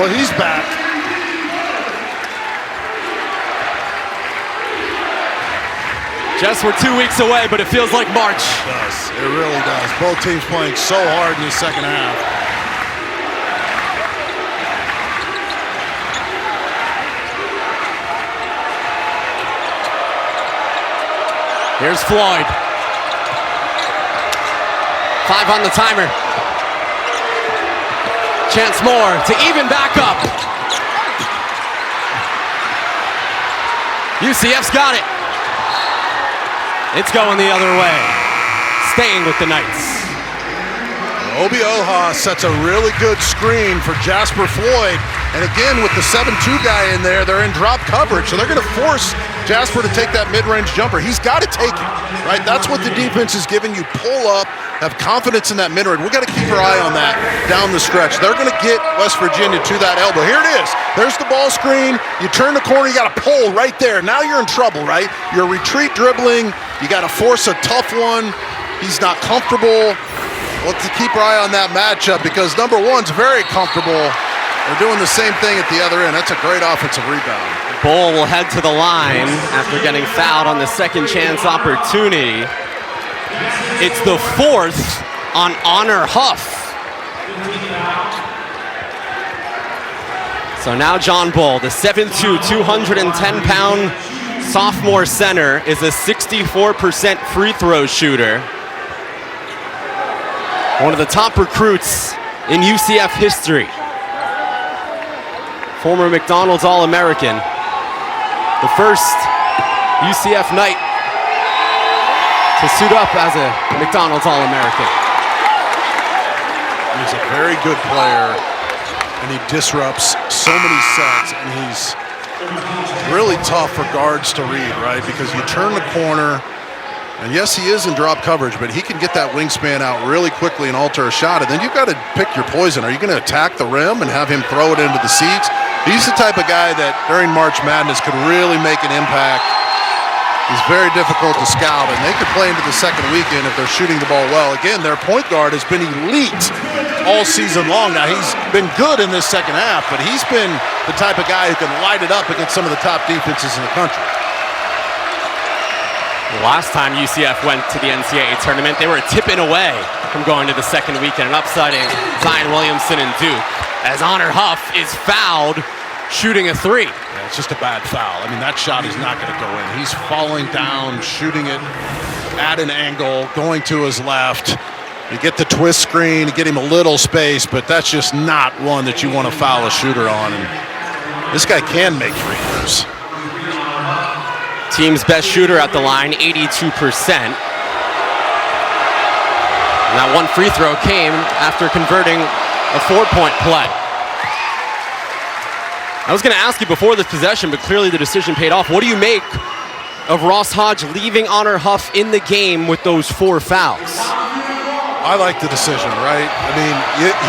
Well, he's back. Just we're 2 weeks away, but it feels like March. It does. It really does. Both teams playing so hard in the second half. Here's Floyd. 5 on the timer. Chance more to even back up. UCF's got it. It's going the other way. Staying with the Knights. Obi Oha sets a really good screen for Jasper Floyd. And again, with the 7-2 guy in there, they're in drop coverage. So they're going to force Jasper to take that mid-range jumper. He's got to take it, right? That's what the defense is giving you. Pull up, have confidence in that mid-range. We got to keep our eye on that down the stretch. They're going to get West Virginia to that elbow. Here it is. There's the ball screen. You turn the corner, you got to pull right there. Now you're in trouble, right? You're retreat dribbling. You got to force a tough one. He's not comfortable. Let's keep our eye on that matchup because number one's very comfortable. They're doing the same thing at the other end. That's a great offensive rebound. Bull will head to the line after getting fouled on the second chance opportunity. It's the fourth on Honor Huff. So now John Bull, the 7'2", 210-pound sophomore center, is a 64% free throw shooter. One of the top recruits in UCF history. Former McDonald's All-American. The first UCF Knight to suit up as a McDonald's All-American. He's a very good player, and he disrupts so many sets, and he's really tough for guards to read, right? Because you turn the corner, and yes, he is in drop coverage, but he can get that wingspan out really quickly and alter a shot, and then you've got to pick your poison. Are you going to attack the rim and have him throw it into the seats? He's the type of guy that during March Madness could really make an impact. He's very difficult to scout, and they could play into the second weekend if they're shooting the ball well. Again, their point guard has been elite all season long. Now, he's been good in this second half, but he's been the type of guy who can light it up against some of the top defenses in the country. The last time UCF went to the NCAA tournament, they were a tip-in away from going to the second weekend and upsetting Zion Williamson and Duke, as Honor Huff is fouled shooting a three. Yeah, it's just a bad foul. I mean, that shot is not going to go in. He's falling down, shooting it at an angle, going to his left. You get the twist screen, you get him a little space, but that's just not one that you want to foul a shooter on. And this guy can make free throws. Team's best shooter at the line, 82%. And that one free throw came after converting a 4-point play. I was going to ask you before this possession, but clearly the decision paid off. What do you make of Ross Hodge leaving Honor Huff in the game with those 4 fouls? I like the decision, right? I mean,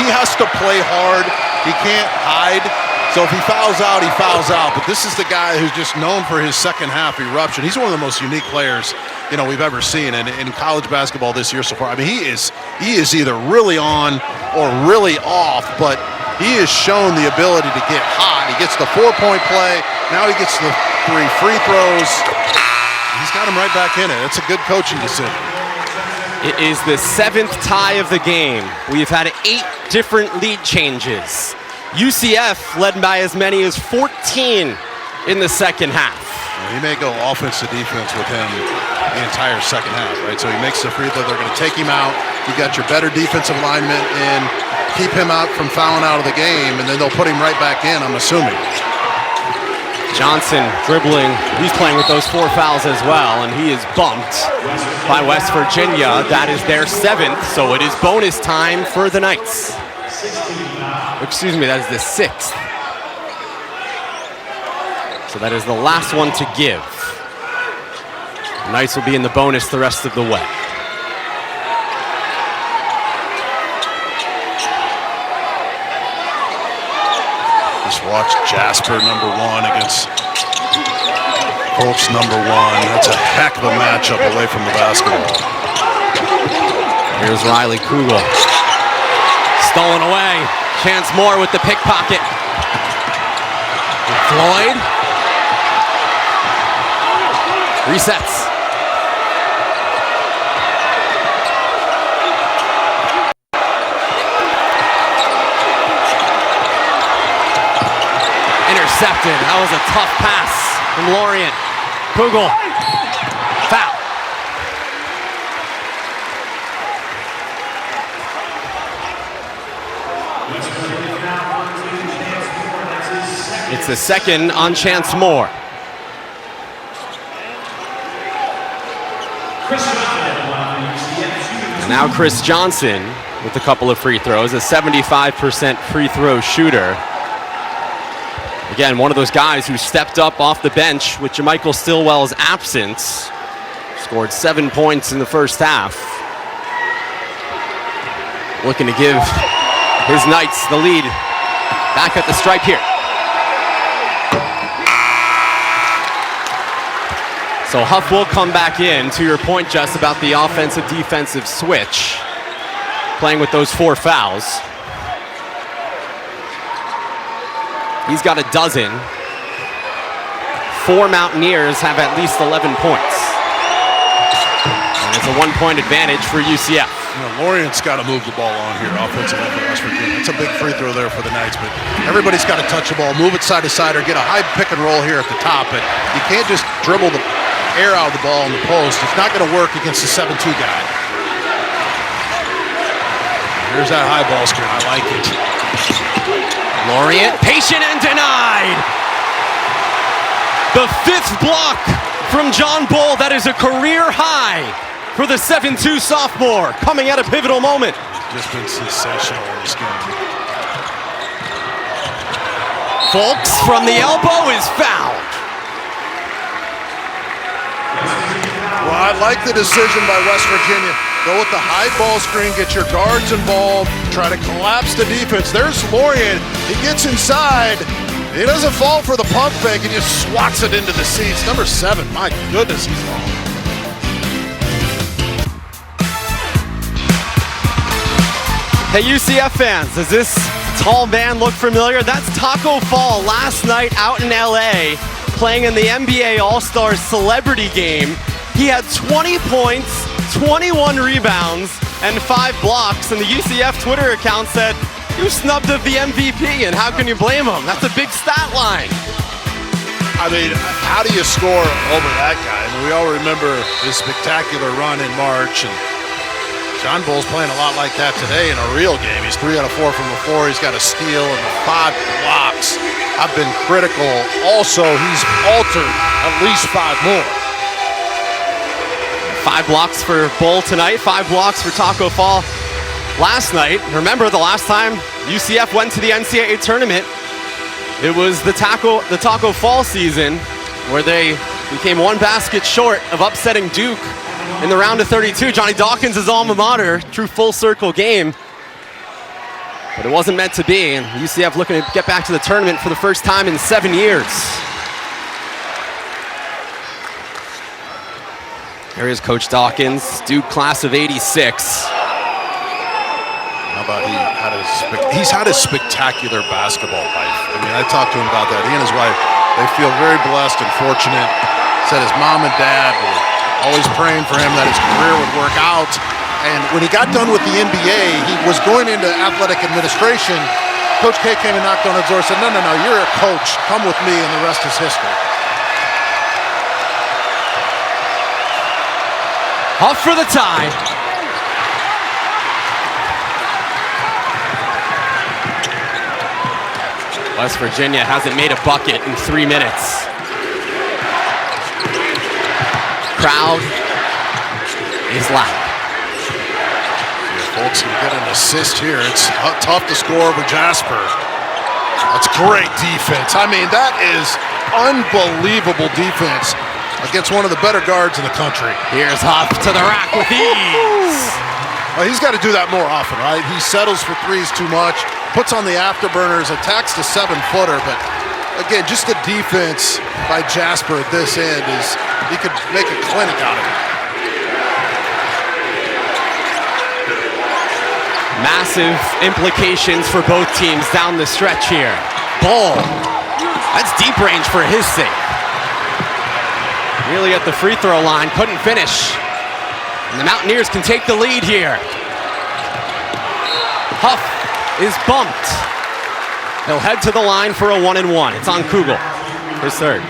he has to play hard. He can't hide. So if he fouls out, he fouls out. But this is the guy who's just known for his second half eruption. He's one of the most unique players, we've ever seen in college basketball this year so far. I mean, he is either really on or really off, but he has shown the ability to get hot. He gets the 4-point play. Now he gets the 3 free throws. He's got him right back in it. It's a good coaching decision. It is the 7th tie of the game. We've had 8 different lead changes. UCF led by as many as 14 in the second half. He may go offense to defense with him the entire second half, right? So he makes the free throw. They're going to take him out. You got your better defensive lineman in. Keep him out from fouling out of the game, and then they'll put him right back in, I'm assuming. Johnson dribbling. He's playing with those 4 fouls as well, and he is bumped by West Virginia. That is their 7th, so it is bonus time for the Knights. Excuse me, that is the 6th. So that is the last one to give. The Knights will be in the bonus the rest of the way. Watch Jasper #1 against Colts #1. That's a heck of a matchup away from the basketball. Here's Riley Kugel. Stolen away. Chance Moore with the pickpocket. Floyd. Resets. Intercepted. That was a tough pass from Lorient. Kugel. Foul. It's the second on Chance Moore. And now Chris Johnson with a couple of free throws, a 75% free throw shooter. Again, one of those guys who stepped up off the bench with Jermichael Stillwell's absence. Scored 7 points in the first half. Looking to give his Knights the lead back at the stripe here. So Huff will come back in, to your point, Jess, about the offensive-defensive switch. Playing with those 4 fouls. He's got a dozen. 4 Mountaineers have at least 11 points. And it's a 1-point advantage for UCF. Lorient's got to move the ball on here offensively for West Virginia. It's a big free throw there for the Knights, but everybody's got to touch the ball, move it side to side, or get a high pick and roll here at the top. But you can't just dribble the air out of the ball in the post. It's not going to work against the 7-2 guy. Here's that high ball screen. I like it. Lorient, patient and denied. The 5th block from John Bull. That is a career high for the 7-2 sophomore, coming at a pivotal moment. Just been sensational in this game. Folks from the elbow is fouled. Well, I like the decision by West Virginia. Go with the high ball screen, get your guards involved, try to collapse the defense. There's Lorient. He gets inside. He doesn't fall for the pump fake. He just swats it into the seats. Number 7, my goodness, he's long. Hey, UCF fans, does this tall man look familiar? That's Taco Fall last night out in LA playing in the NBA All-Stars Celebrity Game. He had 20 points, 21 rebounds, and 5 blocks, and the UCF Twitter account said, "You snubbed of the MVP, and how can you blame him? That's a big stat line." I mean, how do you score over that guy? I mean, we all remember his spectacular run in March, and John Bull's playing a lot like that today in a real game. He's 3 out of 4 from the floor. He's got a steal and 5 blocks. I've been critical. Also, he's altered at least 5 more. 5 blocks for Bull tonight, 5 blocks for Taco Fall last night. Remember the last time UCF went to the NCAA tournament, it was the Taco Fall season where they became 1 basket short of upsetting Duke in the round of 32. Johnny Dawkins' alma mater, true full circle game. But it wasn't meant to be, and UCF looking to get back to the tournament for the first time in 7 years. There is Coach Dawkins, Duke class of '86. How about he's had a spectacular basketball life. I mean, I talked to him about that. He and his wife, they feel very blessed and fortunate. Said his mom and dad were always praying for him that his career would work out. And when he got done with the NBA, he was going into athletic administration. Coach K came and knocked on his door and said, no, you're a coach. Come with me, and the rest is history. Huff for the tie. West Virginia hasn't made a bucket in 3 minutes. Crowd is loud. Folks can get an assist here. It's tough to score over Jasper. That's great defense. I mean, that is unbelievable defense against one of the better guards in the country. Here's Huff to the rack with ease. Well, he's got to do that more often, right? He settles for threes too much. puts on the afterburners, attacks the 7-footer, but again, just the defense by Jasper at this end is, he could make a clinic out of it. Massive implications for both teams down the stretch here. Ball. That's deep range for his sake. Nearly at the free throw line, couldn't finish. And the Mountaineers can take the lead here. Huff is bumped. He'll head to the line for a 1-and-1. It's on Kugel, his third.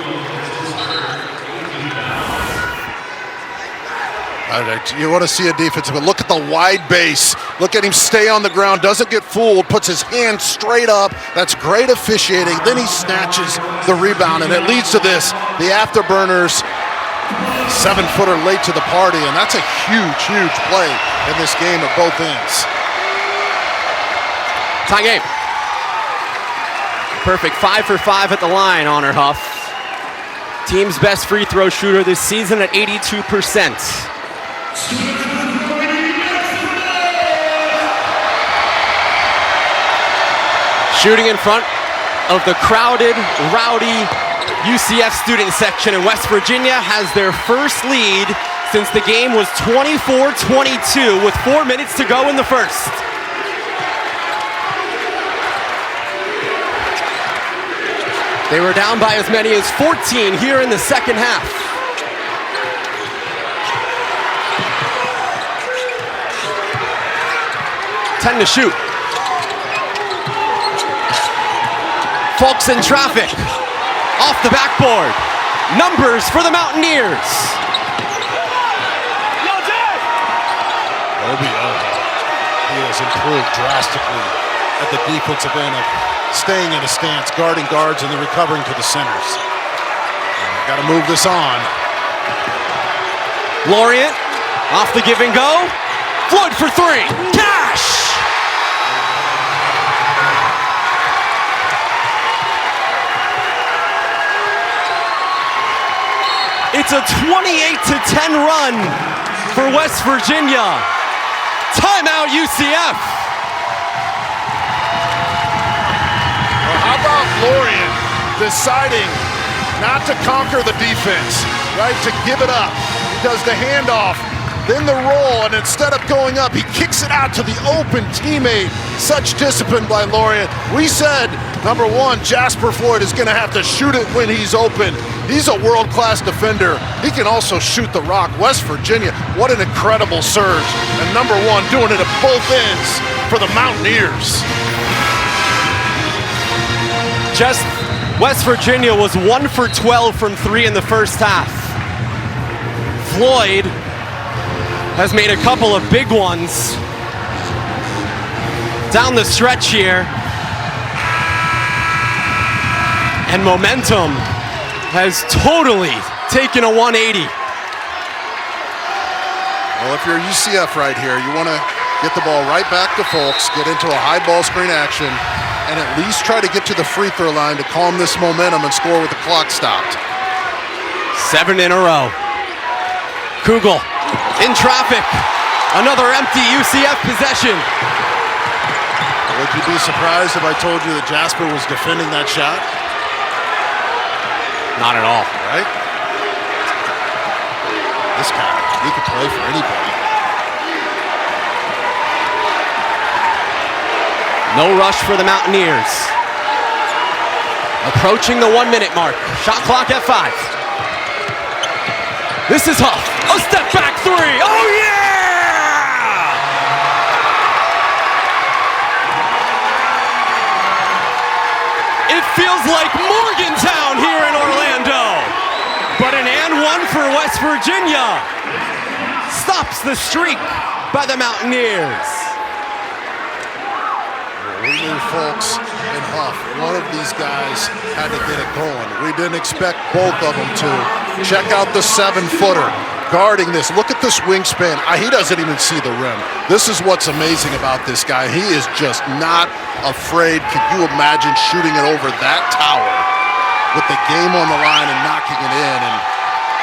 You want to see a defensive, but look at the wide base. Look at him stay on the ground, doesn't get fooled, puts his hand straight up. That's great officiating. Then he snatches the rebound, and it leads to this. The afterburners, 7-footer late to the party, and that's a huge, huge play in this game at both ends. Tie game. Perfect 5 for 5 at the line, Honor Huff. Team's best free throw shooter this season at 82%. Shooting in front of the crowded, rowdy UCF student section in West Virginia has their first lead since the game was 24-22 with 4 minutes to go in the first. They were down by as many as 14 here in the second half. Ten to shoot. Folks in traffic. Off the backboard. Numbers for the Mountaineers. OBO, he has improved drastically at the defensive end of staying in a stance, guarding guards, and then recovering to the centers. Got to move this on. Lorient off the give and go. Flood for three. Cash! It's a 28-10 run for West Virginia. Timeout UCF. How about Lorient deciding not to conquer the defense, right? To give it up. He does the handoff, then the roll, and instead of going up, he kicks it out to the open teammate. Such discipline by Lorient. We said, number one, Jasper Floyd is going to have to shoot it when he's open. He's a world-class defender. He can also shoot the rock. West Virginia, what an incredible surge. And number one, doing it at both ends for the Mountaineers. Just West Virginia was 1 for 12 from 3 in the first half. Floyd has made a couple of big ones down the stretch here. And momentum has totally taken a 180. Well, if you're UCF right here, you want to get the ball right back to Folks, get into a high ball screen action, and at least try to get to the free throw line to calm this momentum and score with the clock stopped. 7 in a row. Kugel in traffic. Another empty UCF possession. Would you be surprised if I told you that Jasper was defending that shot? Not at all. Right? This guy, he could play for anybody. No rush for the Mountaineers. Approaching the 1-minute mark. Shot clock at 5. This is Huff. A step back three. Oh yeah! It feels like Morgantown here in Orlando. But an and one for West Virginia. Stops the streak by the Mountaineers. We knew Folks and Huff, one of these guys had to get it going. We didn't expect both of them to. Check out the 7-footer guarding this. Look at this wingspan. He doesn't even see the rim. This is what's amazing about this guy. He is just not afraid. Can you imagine shooting it over that tower with the game on the line and knocking it in? And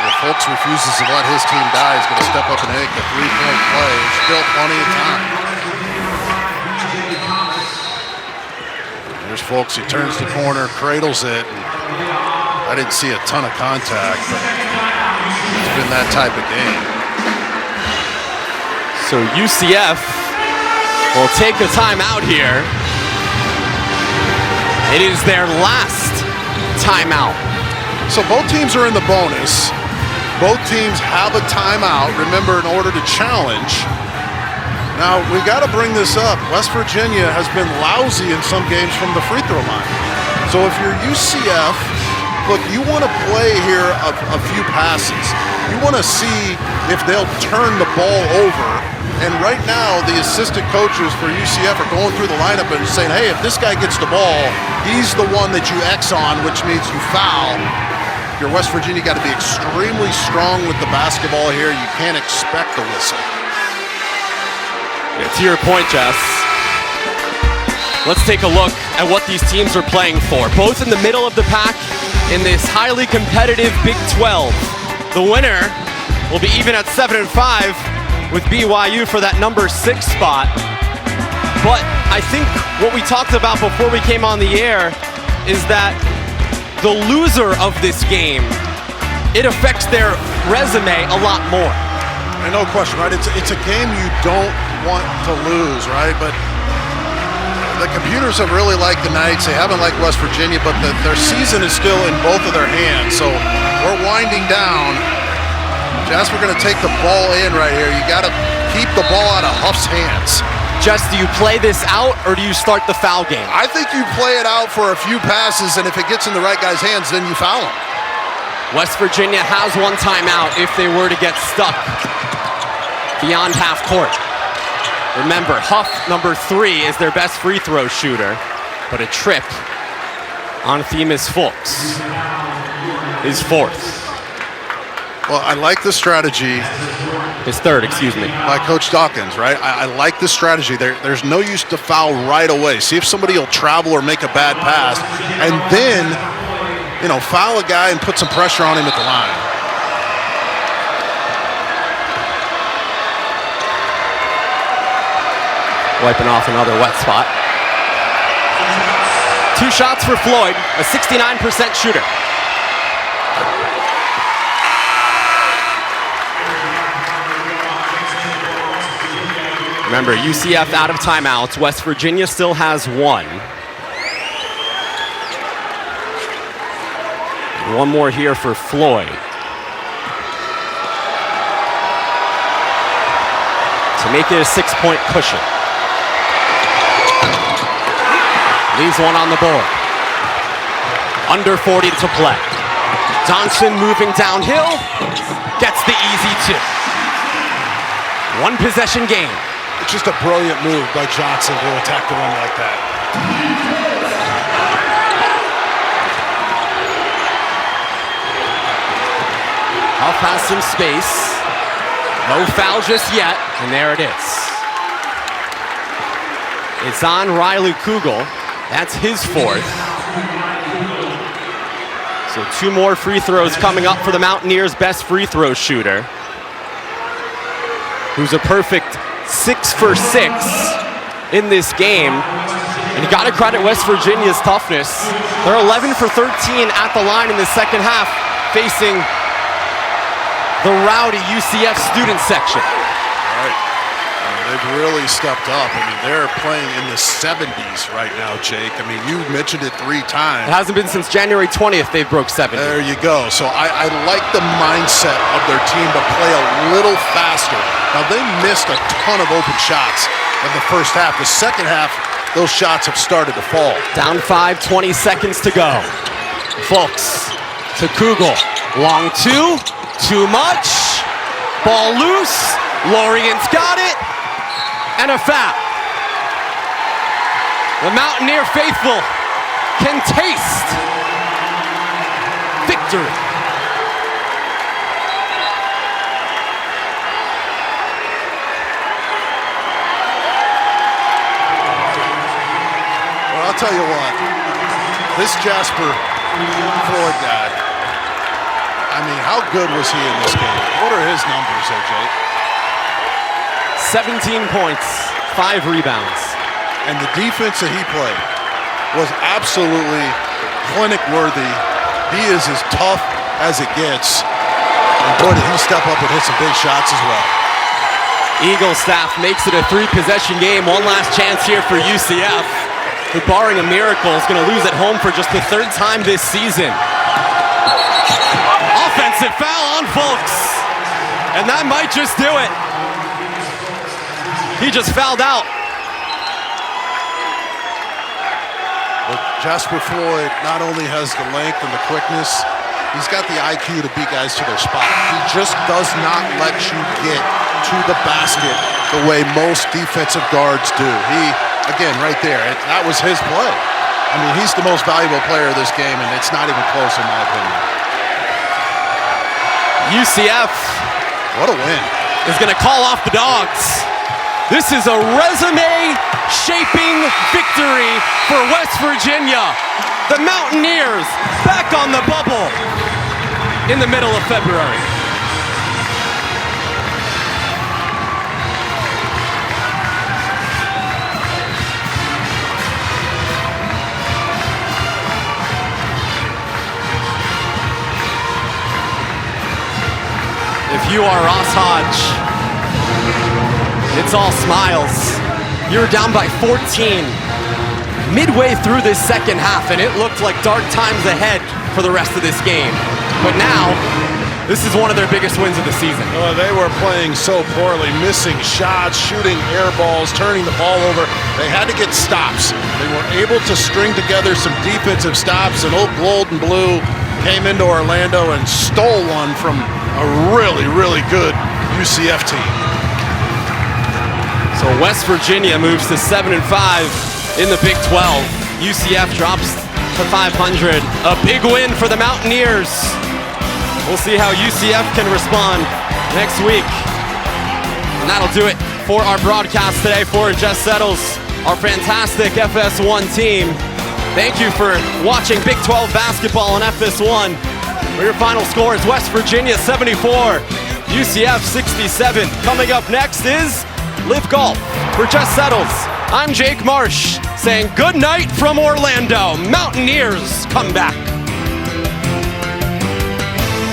if Folks refuses to let his team die, he's going to step up and make a 3-point play. There's still plenty of time. folks. He turns the corner, cradles it. And I didn't see a ton of contact, but it's been that type of game. So UCF will take a timeout here. It is their last timeout. So both teams are in the bonus. Both teams have a timeout, remember, in order to challenge. Now, we've got to bring this up. West Virginia has been lousy in some games from the free throw line. So if you're UCF, look, you want to play here a few passes. You want to see if they'll turn the ball over. And right now, the assistant coaches for UCF are going through the lineup and saying, hey, if this guy gets the ball, he's the one that you X on, which means you foul. Your West Virginia got to be extremely strong with the basketball here. You can't expect a whistle. Yeah, to your point, Jess, let's take a look at what these teams are playing for. Both in the middle of the pack in this highly competitive Big 12. The winner will be even at 7-5 with BYU for that number 6 spot. But I think what we talked about before we came on the air is that the loser of this game, it affects their resume a lot more. And no question, right? It's a game you don't want to lose, right? But the computers have really liked the Knights. They haven't liked West Virginia, but their season is still in both of their hands. So we're winding down. Jasper going to take the ball in right here. You got to keep the ball out of Huff's hands. Jess, do you play this out or do you start the foul game? I think you play it out for a few passes, and if it gets in the right guy's hands, then you foul him. West Virginia has one timeout if they were to get stuck beyond half court. Remember, Huff, number 3, is their best free throw shooter, but a trip on Themis Fulks is 4th. Well, I like the strategy. His 3rd, excuse me. By Coach Dawkins, right? I like the strategy. There's no use to foul right away. See if somebody will travel or make a bad pass, and then, foul a guy and put some pressure on him at the line. Wiping off another wet spot. 2 shots for Floyd, a 69% shooter. Remember, UCF out of timeouts. West Virginia still has 1. One more here for Floyd. To make it a 6-point cushion. Leaves one on the board. Under 40 to play. Johnson moving downhill. Gets the easy 2. 1 possession game. It's just a brilliant move by Johnson to attack the rim like that. Huff has some space. No foul just yet, and there it is. It's on Riley Kugel. That's his 4th. So 2 more free throws coming up for the Mountaineers' best free throw shooter, who's a perfect 6 for 6 in this game. And you got to credit West Virginia's toughness. They're 11 for 13 at the line in the second half, facing the rowdy UCF student section. Right. They've really stepped up. They're playing in the 70s right now, Jake. You mentioned it 3 times. It hasn't been since January 20th they've broke 70. There you go. So I like the mindset of their team to play a little faster. Now, they missed a ton of open shots in the first half. The second half, those shots have started to fall. Down 5, 20 seconds to go. Fulks to Kugel. Long 2, too much. Ball loose. Lorient's got it. And a foul. The Mountaineer faithful can taste victory. Well, I'll tell you what, this Jasper Floyd guy, how good was he in this game? What are his numbers, AJ? 17 points, 5 rebounds. And the defense that he played. was absolutely clinic-worthy. He is as tough as it gets. And boy, did he step up and hit some big shots as well. Eagle staff makes it a 3-possession game. One last chance here for UCF, who, barring a miracle, is going to lose at home for just the 3rd time this season. Offensive foul on Folks, and that might just do it. He just fouled out. But Jasper Floyd not only has the length and the quickness, he's got the IQ to beat guys to their spot. He just does not let you get to the basket the way most defensive guards do. He, again, right there, that was his play. I mean, he's the most valuable player of this game, and it's not even close in my opinion. UCF, what a win, is going to call off the Dogs. This is a resume-shaping victory for West Virginia. The Mountaineers back on the bubble in the middle of February. If you are Ross Hodge, it's all smiles. You're down by 14 midway through this second half, and it looked like dark times ahead for the rest of this game. But now, this is one of their biggest wins of the season. Oh, they were playing so poorly, missing shots, shooting air balls, turning the ball over. They had to get stops. They were able to string together some defensive stops, and Old Gold and Blue came into Orlando and stole one from a really, really good UCF team. So West Virginia moves to 7-5 in the Big 12. UCF drops to 500. A big win for the Mountaineers. We'll see how UCF can respond next week. And that'll do it for our broadcast today. For Jess Settles, our fantastic FS1 team. Thank you for watching Big 12 basketball on FS1. Where your final score is West Virginia 74, UCF 67. Coming up next is Live Golf. For Jess Settles, I'm Jake Marsh saying good night from Orlando. Mountaineers come back.